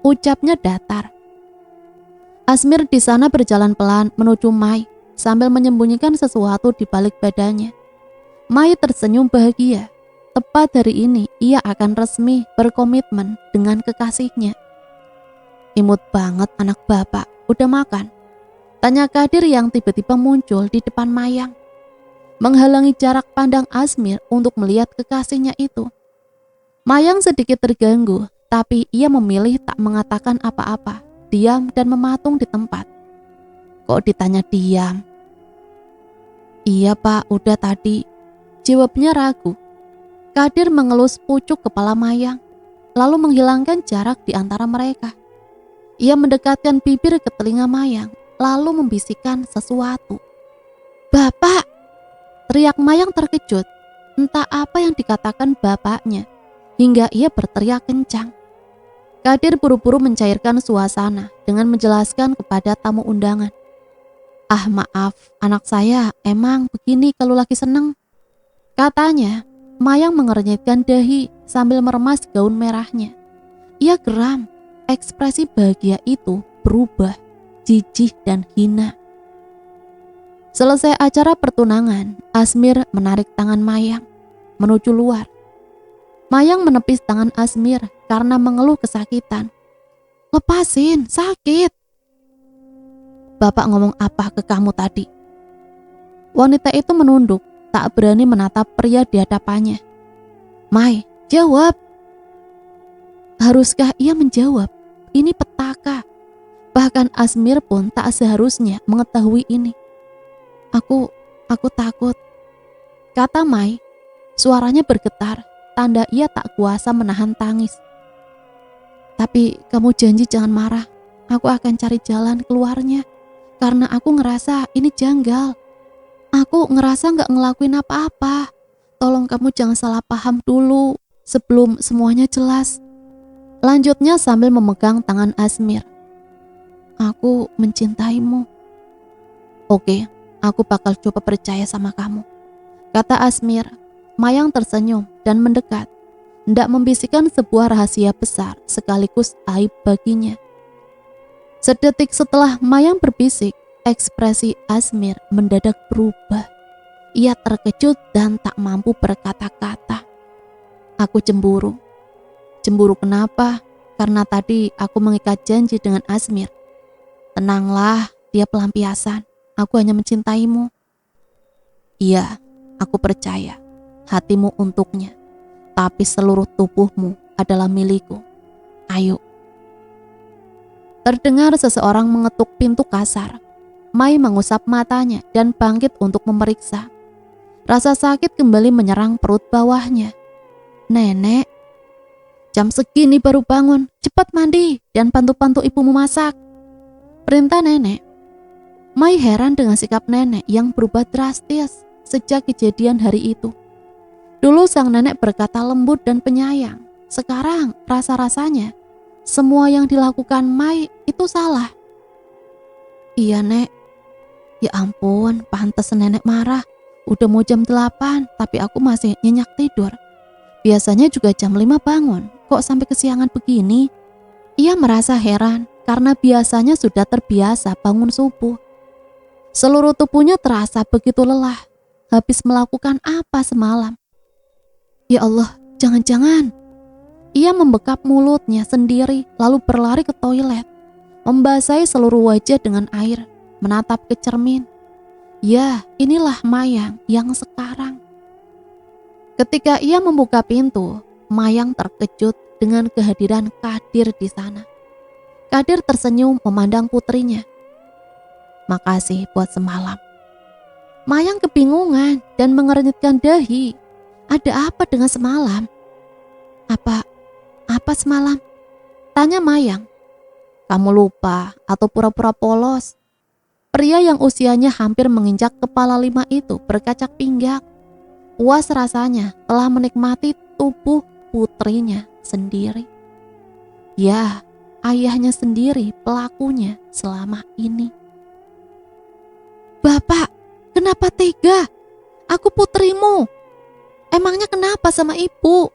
ucapnya datar. Asmir di sana berjalan pelan menuju Mai sambil menyembunyikan sesuatu di balik badannya. Mai tersenyum bahagia. Tepat hari ini ia akan resmi berkomitmen dengan kekasihnya. Imut banget anak bapak, udah makan? Tanya Kadir yang tiba-tiba muncul di depan Mayang, menghalangi jarak pandang Asmir untuk melihat kekasihnya itu. Mayang sedikit terganggu, tapi ia memilih tak mengatakan apa-apa, diam dan mematung di tempat. Kok ditanya diam? Iya Pak, udah tadi. Jawabnya ragu. Kadir mengelus pucuk kepala Mayang, lalu menghilangkan jarak di antara mereka. Ia mendekatkan bibir ke telinga Mayang, lalu membisikkan sesuatu. Bapak! Teriak Mayang terkejut. Entah apa yang dikatakan bapaknya, hingga ia berteriak kencang. Kadir buru-buru mencairkan suasana dengan menjelaskan kepada tamu undangan. Ah maaf, anak saya emang begini kalau lagi seneng. Katanya. Mayang mengernyitkan dahi sambil meremas gaun merahnya. Ia geram, ekspresi bahagia itu berubah, jijih dan hina. Selesai acara pertunangan, Asmir menarik tangan Mayang menuju luar. Mayang menepis tangan Asmir karena mengeluh kesakitan. Lepasin, sakit. Bapak ngomong apa ke kamu tadi? Wanita itu menunduk, tak berani menatap pria di hadapannya. Mai, jawab. Haruskah ia menjawab? Ini petaka. Bahkan Asmir pun tak seharusnya mengetahui ini. Aku takut. Kata Mai, suaranya bergetar, tanda ia tak kuasa menahan tangis. Tapi kamu janji jangan marah. Aku akan cari jalan keluarnya. Karena aku ngerasa ini janggal. Aku ngerasa gak ngelakuin apa-apa. Tolong kamu jangan salah paham dulu sebelum semuanya jelas. Lanjutnya sambil memegang tangan Asmir. Aku mencintaimu. Oke, aku bakal coba percaya sama kamu, kata Asmir. Mayang tersenyum dan mendekat, hendak membisikkan sebuah rahasia besar sekaligus aib baginya. Sedetik setelah Mayang berbisik, ekspresi Asmir mendadak berubah. Ia terkejut dan tak mampu berkata-kata. Aku cemburu. Cemburu kenapa? Karena tadi aku mengikat janji dengan Asmir. Tenanglah, dia pelampiasan. Aku hanya mencintaimu. Iya, aku percaya. Hatimu untuknya. Tapi seluruh tubuhmu adalah milikku. Ayo. Terdengar seseorang mengetuk pintu kasar. Mai mengusap matanya dan bangkit untuk memeriksa. Rasa sakit kembali menyerang perut bawahnya. Nenek, jam segini baru bangun, cepat mandi dan bantu-bantu ibumu masak. Perintah nenek. Mai heran dengan sikap nenek yang berubah drastis sejak kejadian hari itu. Dulu sang nenek berkata lembut dan penyayang. Sekarang rasa-rasanya semua yang dilakukan Mai itu salah. Iya nek. Ya ampun, pantes nenek marah. Udah mau jam 8, tapi aku masih nyenyak tidur. Biasanya juga jam 5 bangun, kok sampai kesiangan begini? Ia merasa heran karena biasanya sudah terbiasa bangun subuh. Seluruh tubuhnya terasa begitu lelah, habis melakukan apa semalam. Ya Allah, jangan-jangan. Ia membekap mulutnya sendiri lalu berlari ke toilet, membasahi seluruh wajah dengan air, menatap ke cermin. Ya, inilah Mayang yang sekarang. Ketika ia membuka pintu, Mayang terkejut dengan kehadiran Kadir di sana. Kadir tersenyum memandang putrinya. Makasih buat semalam. Mayang kebingungan dan mengernyitkan dahi. Ada apa dengan semalam? Apa semalam? Tanya Mayang. Kamu lupa atau pura-pura polos? Pria yang usianya hampir menginjak kepala 5 itu berkacak pinggang. Puas rasanya telah menikmati tubuh putrinya sendiri. Ya, ayahnya sendiri pelakunya selama ini. Bapak, kenapa tega? Aku putrimu. Emangnya kenapa sama ibu?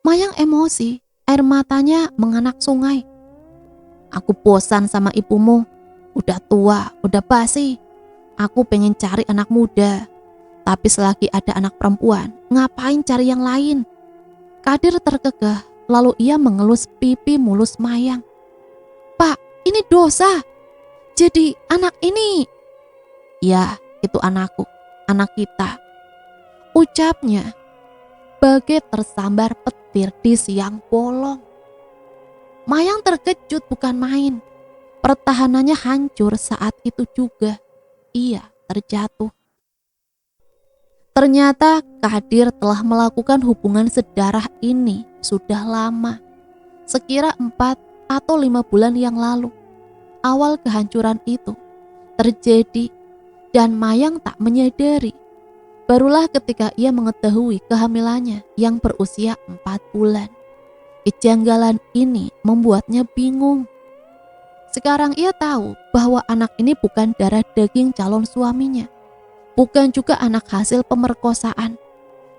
Mayang emosi, air matanya menganak sungai. Aku bosan sama ibumu. Udah tua, udah basi. Aku pengen cari anak muda. Tapi selagi ada anak perempuan, ngapain cari yang lain? Kadir terkekeh, lalu ia mengelus pipi mulus Mayang. Pak, ini dosa. Jadi anak ini... Ya, itu anakku, anak kita. Ucapnya, bagai tersambar petir di siang bolong. Mayang terkejut bukan main. Pertahanannya hancur saat itu juga. Ia terjatuh. Ternyata Kadir telah melakukan hubungan sedarah ini sudah lama. Sekira 4 atau 5 bulan yang lalu. Awal kehancuran itu terjadi dan Mayang tak menyadari. Barulah ketika ia mengetahui kehamilannya yang berusia 4 bulan. Kejanggalan ini membuatnya bingung. Sekarang ia tahu bahwa anak ini bukan darah daging calon suaminya. Bukan juga anak hasil pemerkosaan.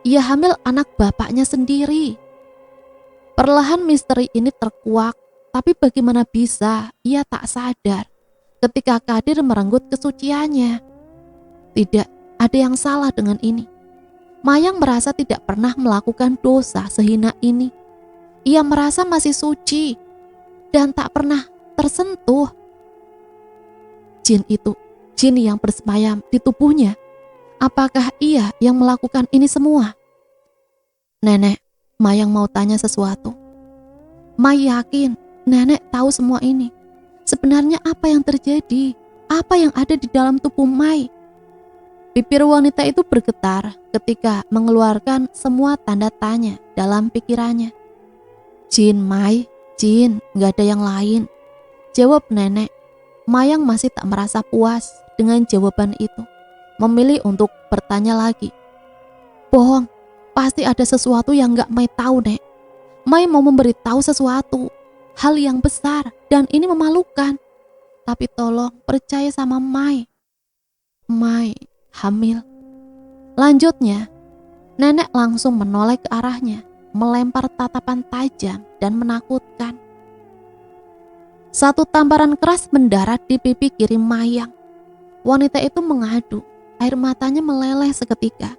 Ia hamil anak bapaknya sendiri. Perlahan misteri ini terkuak, tapi bagaimana bisa ia tak sadar ketika Kadir merenggut kesuciannya. Tidak ada yang salah dengan ini. Mayang merasa tidak pernah melakukan dosa sehina ini. Ia merasa masih suci dan tak pernah tersentuh. Jin itu, jin yang bersemayam di tubuhnya. Apakah ia yang melakukan ini semua? Nenek, Mayang mau tanya sesuatu. Mai yakin nenek tahu semua ini. Sebenarnya apa yang terjadi? Apa yang ada di dalam tubuh Mai? Bibir wanita itu bergetar ketika mengeluarkan semua tanda tanya dalam pikirannya. Jin, Mai, jin, gak ada yang lain. Jawab nenek. Mayang masih tak merasa puas dengan jawaban itu. Memilih untuk bertanya lagi. Bohong, pasti ada sesuatu yang gak Mai tahu, Nek. Mai mau memberitahu sesuatu, hal yang besar dan ini memalukan. Tapi tolong percaya sama Mai. Mai hamil. Lanjutnya, nenek langsung menoleh ke arahnya, melempar tatapan tajam dan menakutkan. Satu tamparan keras mendarat di pipi kiri Mayang. Wanita itu mengadu. Air matanya meleleh seketika.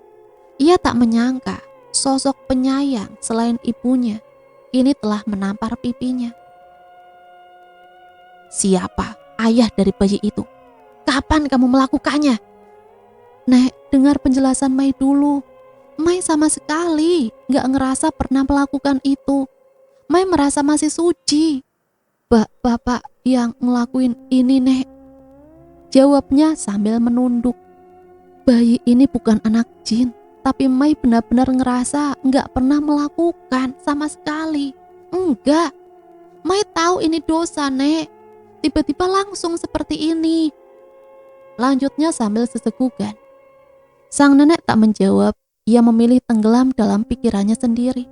Ia tak menyangka sosok penyayang selain ibunya kini telah menampar pipinya. Siapa ayah dari bayi itu? Kapan kamu melakukannya? Nek, dengar penjelasan Mai dulu. Mai sama sekali gak ngerasa pernah melakukan itu. Mai merasa masih suci. Bapak yang ngelakuin ini, Nek. Jawabnya sambil menunduk. Bayi ini bukan anak jin, tapi Mai benar-benar ngerasa gak pernah melakukan sama sekali. Enggak, Mai tahu ini dosa, Nek. Tiba-tiba langsung seperti ini. Lanjutnya sambil sesegukan. Sang nenek tak menjawab, ia memilih tenggelam dalam pikirannya sendiri.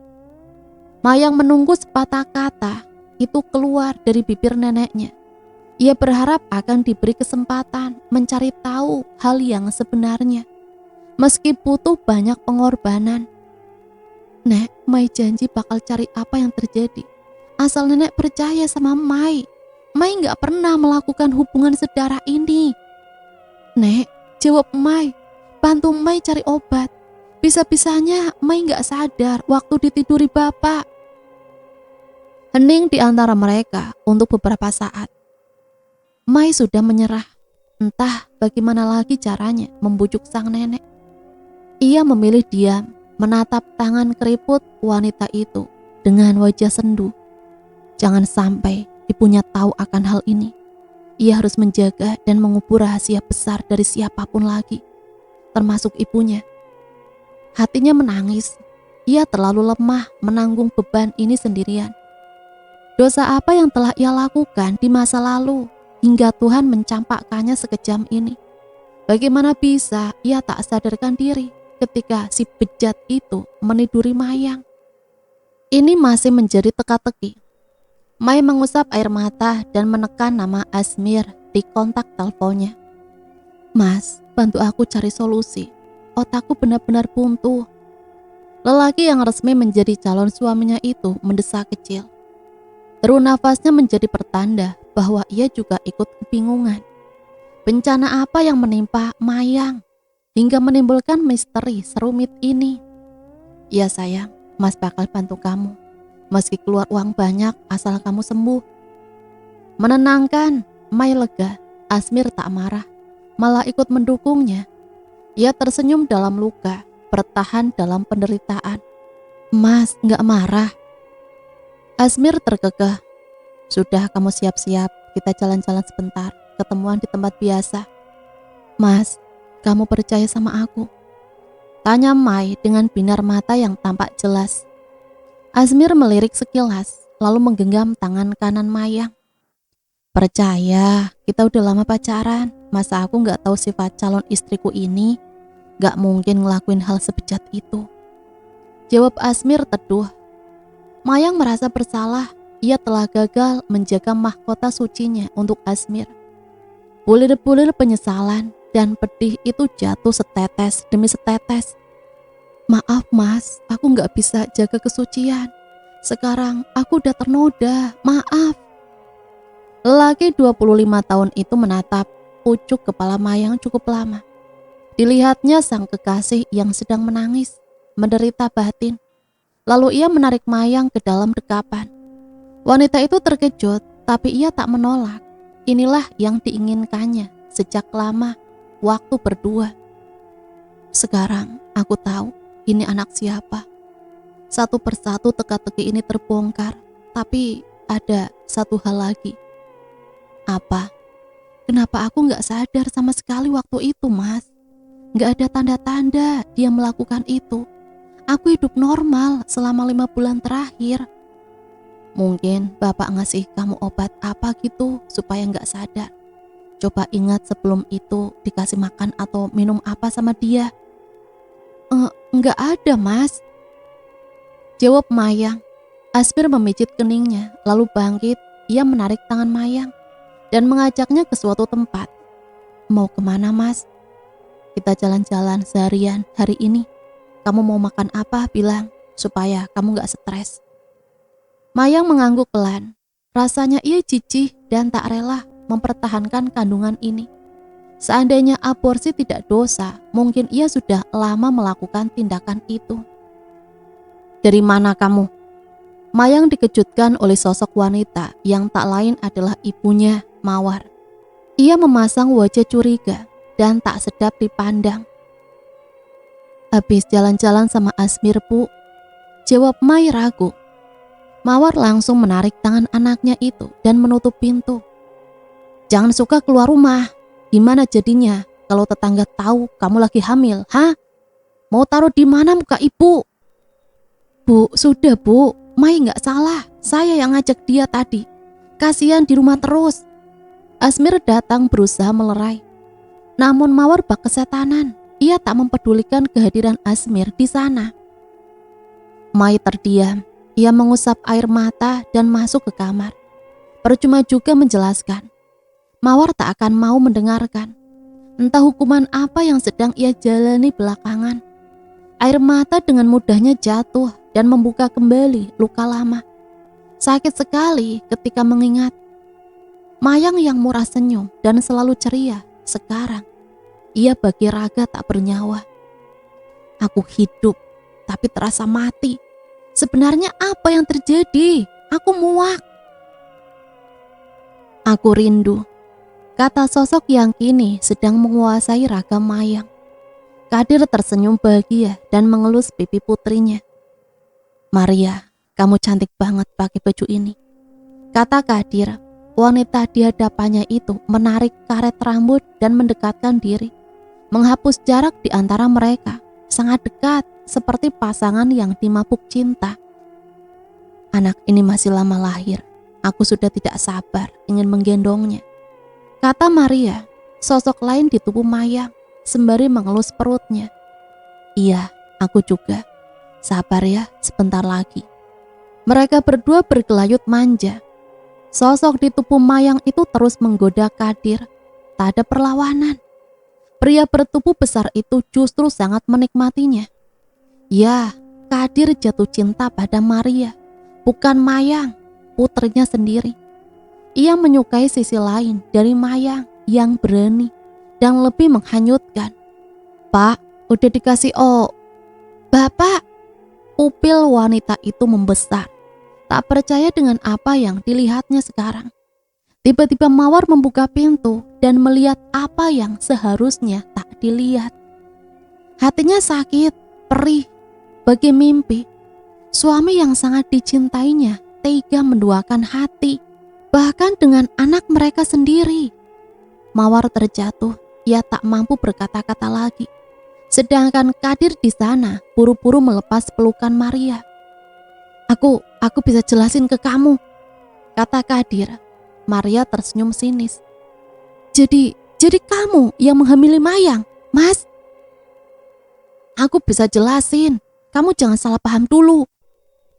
Mayang menunggu sepatah kata itu keluar dari bibir neneknya. Ia berharap akan diberi kesempatan mencari tahu hal yang sebenarnya, meski butuh banyak pengorbanan. Nek, Mai janji bakal cari apa yang terjadi. Asal nenek percaya sama Mai. Mai gak pernah melakukan hubungan sedarah ini. Nek, jawab Mai. Bantu Mai cari obat. Bisa-bisanya Mai gak sadar waktu ditiduri bapak. Hening di antara mereka untuk beberapa saat. Mai sudah menyerah. Entah bagaimana lagi caranya membujuk sang nenek. Ia memilih diam, menatap tangan keriput wanita itu dengan wajah sendu. Jangan sampai ibunya tahu akan hal ini. Ia harus menjaga dan mengubur rahasia besar dari siapapun lagi, termasuk ibunya. Hatinya menangis. Ia terlalu lemah menanggung beban ini sendirian. Dosa apa yang telah ia lakukan di masa lalu hingga Tuhan mencampakkannya sekejam ini? Bagaimana bisa ia tak sadarkan diri ketika si bejat itu meniduri Mayang? Ini masih menjadi teka-teki. Mai mengusap air mata dan menekan nama Asmir di kontak teleponnya. Mas, bantu aku cari solusi. Otakku benar-benar buntu. Lelaki yang resmi menjadi calon suaminya itu mendesak kecil. Deru nafasnya menjadi pertanda bahwa ia juga ikut kebingungan. Bencana apa yang menimpa Mayang hingga menimbulkan misteri serumit ini? Ya sayang, Mas bakal bantu kamu. Meski keluar uang banyak asal kamu sembuh. Menenangkan, Mai lega. Asmir tak marah, malah ikut mendukungnya. Ia tersenyum dalam luka, bertahan dalam penderitaan. Mas gak marah. Asmir terkekeh. Sudah, kamu siap-siap, kita jalan-jalan sebentar, ketemuan di tempat biasa. Mas, kamu percaya sama aku? Tanya Mai dengan binar mata yang tampak jelas. Asmir melirik sekilas, lalu menggenggam tangan kanan Mayang. Percaya, kita udah lama pacaran, masa aku gak tahu sifat calon istriku ini? Gak mungkin ngelakuin hal sebejat itu. Jawab Asmir teduh. Mayang merasa bersalah, ia telah gagal menjaga mahkota sucinya untuk Asmir. Bulir-bulir penyesalan dan pedih itu jatuh setetes demi setetes. Maaf mas, aku gak bisa jaga kesucian. Sekarang aku udah ternoda, maaf. Lelaki 25 tahun itu menatap pucuk kepala Mayang cukup lama. Dilihatnya sang kekasih yang sedang menangis, menderita batin. Lalu ia menarik Mayang ke dalam dekapan. Wanita itu terkejut, tapi ia tak menolak. Inilah yang diinginkannya sejak lama, waktu berdua. Sekarang aku tahu ini anak siapa. Satu persatu teka-teki ini terbongkar, tapi ada satu hal lagi. Apa? Kenapa aku gak sadar sama sekali waktu itu, Mas? Gak ada tanda-tanda dia melakukan itu. Aku hidup normal selama 5 bulan terakhir. Mungkin Bapak ngasih kamu obat apa gitu supaya gak sadar. Coba ingat sebelum itu dikasih makan atau minum apa sama dia. Gak ada, Mas. Jawab Mayang. Asmir memijit keningnya, lalu bangkit. Ia menarik tangan Mayang dan mengajaknya ke suatu tempat. Mau kemana, Mas? Kita jalan-jalan seharian hari ini. Kamu mau makan apa bilang, supaya kamu gak stres. Mayang mengangguk pelan. Rasanya ia jijik dan tak rela mempertahankan kandungan ini. Seandainya aborsi tidak dosa, mungkin ia sudah lama melakukan tindakan itu. Dari mana kamu? Mayang dikejutkan oleh sosok wanita yang tak lain adalah ibunya, Mawar. Ia memasang wajah curiga dan tak sedap dipandang. Habis jalan-jalan sama Asmir, Bu. Jawab Mai ragu. Mawar langsung menarik tangan anaknya itu dan menutup pintu. Jangan suka keluar rumah. Gimana jadinya kalau tetangga tahu kamu lagi hamil, ha? Mau taruh di mana muka ibu? Bu, sudah Bu. Mai gak salah. Saya yang ngajak dia tadi. Kasihan di rumah terus. Asmir datang berusaha melerai. Namun Mawar bak kesetanan. Ia tak mempedulikan kehadiran Asmir di sana. Mai terdiam. Ia mengusap air mata dan masuk ke kamar. Percuma juga menjelaskan. Mawar tak akan mau mendengarkan. Entah hukuman apa yang sedang ia jalani belakangan. Air mata dengan mudahnya jatuh dan membuka kembali luka lama. Sakit sekali ketika mengingat. Mayang yang murah senyum dan selalu ceria, sekarang ia bagi raga tak bernyawa. Aku hidup, tapi terasa mati. Sebenarnya apa yang terjadi? Aku muak. Aku rindu, kata sosok yang kini sedang menguasai raga Mayang. Kadir tersenyum bahagia dan mengelus pipi putrinya. Maria, kamu cantik banget pakai baju ini, kata Kadir. Wanita di hadapannya itu menarik karet rambut dan mendekatkan diri, menghapus jarak di antara mereka. sangat dekat seperti pasangan yang dimabuk cinta. Anak ini masih lama lahir, aku sudah tidak sabar ingin menggendongnya. Kata Maria, sosok lain di tubuh Mayang sembari mengelus perutnya. Iya, aku juga. Sabar ya, sebentar lagi. Mereka berdua bergelayut manja. Sosok di tubuh Mayang itu terus menggoda Kadir. Tak ada perlawanan. Pria bertubuh besar itu justru sangat menikmatinya. Ya, Kadir jatuh cinta pada Maria, bukan Mayang, putrinya sendiri. Ia menyukai sisi lain dari Mayang yang berani dan lebih menghanyutkan. Pak, udah dikasih Bapak. Pupil wanita itu membesar, tak percaya dengan apa yang dilihatnya sekarang. Tiba-tiba Mawar membuka pintu dan melihat apa yang seharusnya tak dilihat. Hatinya sakit, perih, bagi mimpi. Suami yang sangat dicintainya tega menduakan hati, bahkan dengan anak mereka sendiri. Mawar terjatuh, ia tak mampu berkata-kata lagi. Sedangkan Kadir di sana buru-buru melepas pelukan Maria. Aku bisa jelasin ke kamu, kata Kadir. Maria tersenyum sinis. Jadi kamu yang menghamili Mayang, Mas? Aku bisa jelasin, kamu jangan salah paham dulu.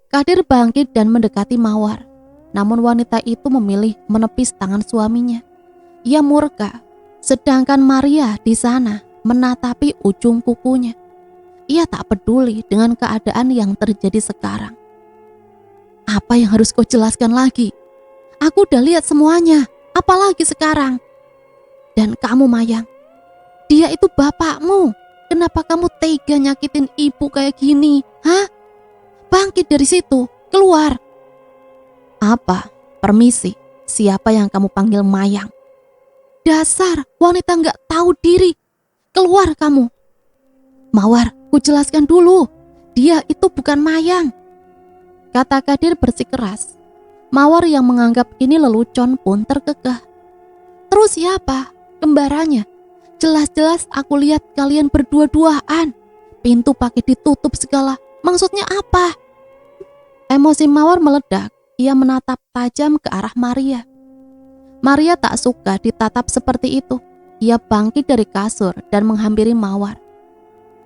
Kadir bangkit dan mendekati Mawar. Namun wanita itu memilih menepis tangan suaminya. Ia murka, sedangkan Maria di sana menatapi ujung kukunya. Ia tak peduli dengan keadaan yang terjadi sekarang. Apa yang harus kau jelaskan lagi? Aku udah lihat semuanya, apalagi sekarang? Dan kamu Mayang, dia itu bapakmu. Kenapa kamu tega nyakitin ibu kayak gini? Hah? Bangkit dari situ, keluar. Apa? Permisi, siapa yang kamu panggil Mayang? Dasar wanita gak tahu diri. Keluar kamu. Mawar, ku jelaskan dulu. Dia itu bukan Mayang, kata Kadir bersikeras. Mawar yang menganggap ini lelucon pun terkekeh. Terus siapa? Kembarannya. Jelas-jelas aku lihat kalian berdua-duaan. Pintu pakai ditutup segala. Maksudnya apa? Emosi Mawar meledak. Ia menatap tajam ke arah Maria. Maria tak suka ditatap seperti itu. Ia bangkit dari kasur dan menghampiri Mawar.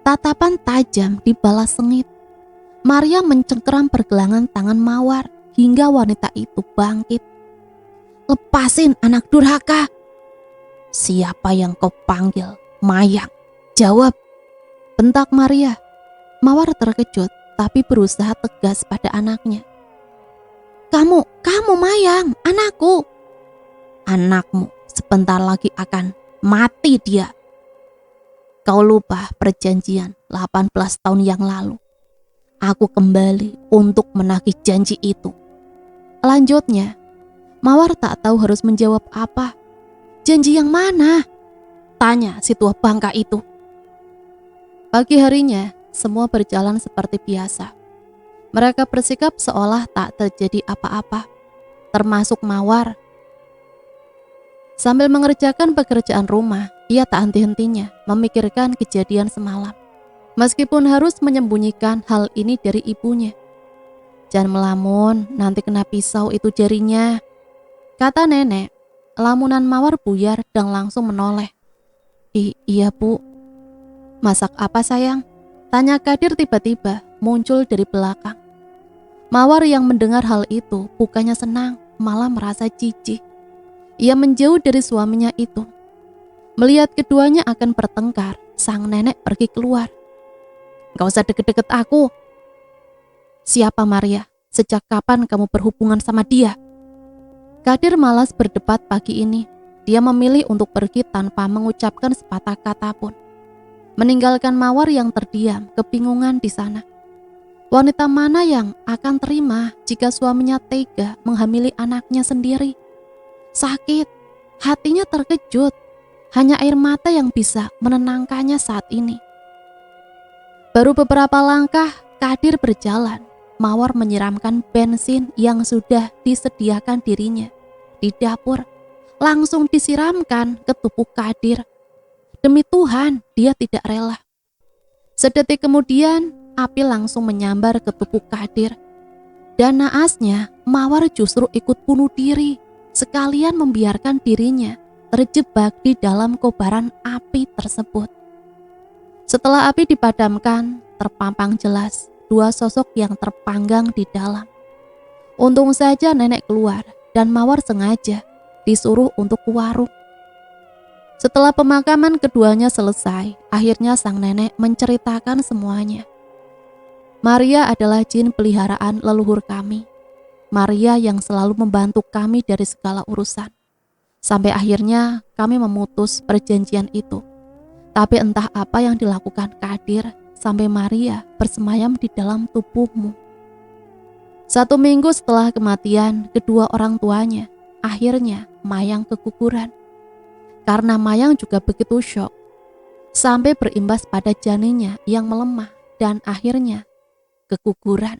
Tatapan tajam dibalas sengit. Maria mencengkeram pergelangan tangan Mawar hingga wanita itu bangkit. Lepasin anak durhaka. Siapa yang kau panggil? Mayang. Jawab. Bentak Maria. Mawar terkejut tapi berusaha tegas pada anaknya. Kamu Mayang, anakku. Anakmu sebentar lagi akan mati dia. Kau lupa perjanjian 18 tahun yang lalu. Aku kembali untuk menagih janji itu. Lanjutnya, Mawar tak tahu harus menjawab apa. Janji yang mana? Tanya si tua bangka itu. Pagi harinya, semua berjalan seperti biasa. Mereka bersikap seolah tak terjadi apa-apa, termasuk Mawar. Sambil mengerjakan pekerjaan rumah, ia tak henti-hentinya memikirkan kejadian semalam. Meskipun harus menyembunyikan hal ini dari ibunya. Jangan melamun, nanti kena pisau itu jarinya, kata nenek. Lamunan Mawar buyar dan langsung menoleh. Iya bu. Masak apa sayang? Tanya Kadir tiba-tiba muncul dari belakang. Mawar yang mendengar hal itu bukannya senang, malah merasa jijik. Ia menjauh dari suaminya itu. Melihat keduanya akan bertengkar, sang nenek pergi keluar. Gak usah deket-deket aku. Siapa Maria? Sejak kapan kamu berhubungan sama dia? Kadir malas berdebat pagi ini. Dia memilih untuk pergi tanpa mengucapkan sepatah kata pun. Meninggalkan Mawar yang terdiam, kebingungan di sana. Wanita mana yang akan terima jika suaminya tega menghamili anaknya sendiri? Sakit, hatinya terkejut. Hanya air mata yang bisa menenangkannya saat ini. Baru beberapa langkah, Kadir berjalan. Mawar menyiramkan bensin yang sudah disediakan dirinya di dapur. Langsung disiramkan ke tubuh Kadir. Demi Tuhan, dia tidak rela. Sedetik kemudian, api langsung menyambar ke tubuh Kadir. Dan naasnya, Mawar justru ikut bunuh diri, sekalian membiarkan dirinya terjebak di dalam kobaran api tersebut. Setelah api dipadamkan, terpampang jelas dua sosok yang terpanggang di dalam. Untung saja nenek keluar dan Mawar sengaja disuruh untuk ke warung. Setelah pemakaman keduanya selesai, akhirnya sang nenek menceritakan semuanya. Maria adalah jin peliharaan leluhur kami. Maria yang selalu membantu kami dari segala urusan. Sampai akhirnya kami memutus perjanjian itu. Tapi entah apa yang dilakukan Kadir sampai Maria bersemayam di dalam tubuhmu. 1 minggu setelah kematian kedua orang tuanya, akhirnya Mayang keguguran. Karena Mayang juga begitu syok, sampai berimbas pada janinnya yang melemah dan akhirnya keguguran.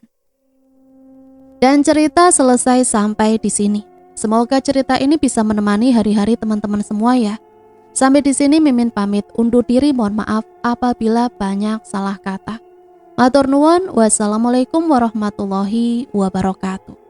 Dan cerita selesai sampai di sini. Semoga cerita ini bisa menemani hari-hari teman-teman semua ya. Sampai di sini Mimin pamit undur diri, mohon maaf apabila banyak salah kata. Matur nuwun, wassalamualaikum warahmatullahi wabarakatuh.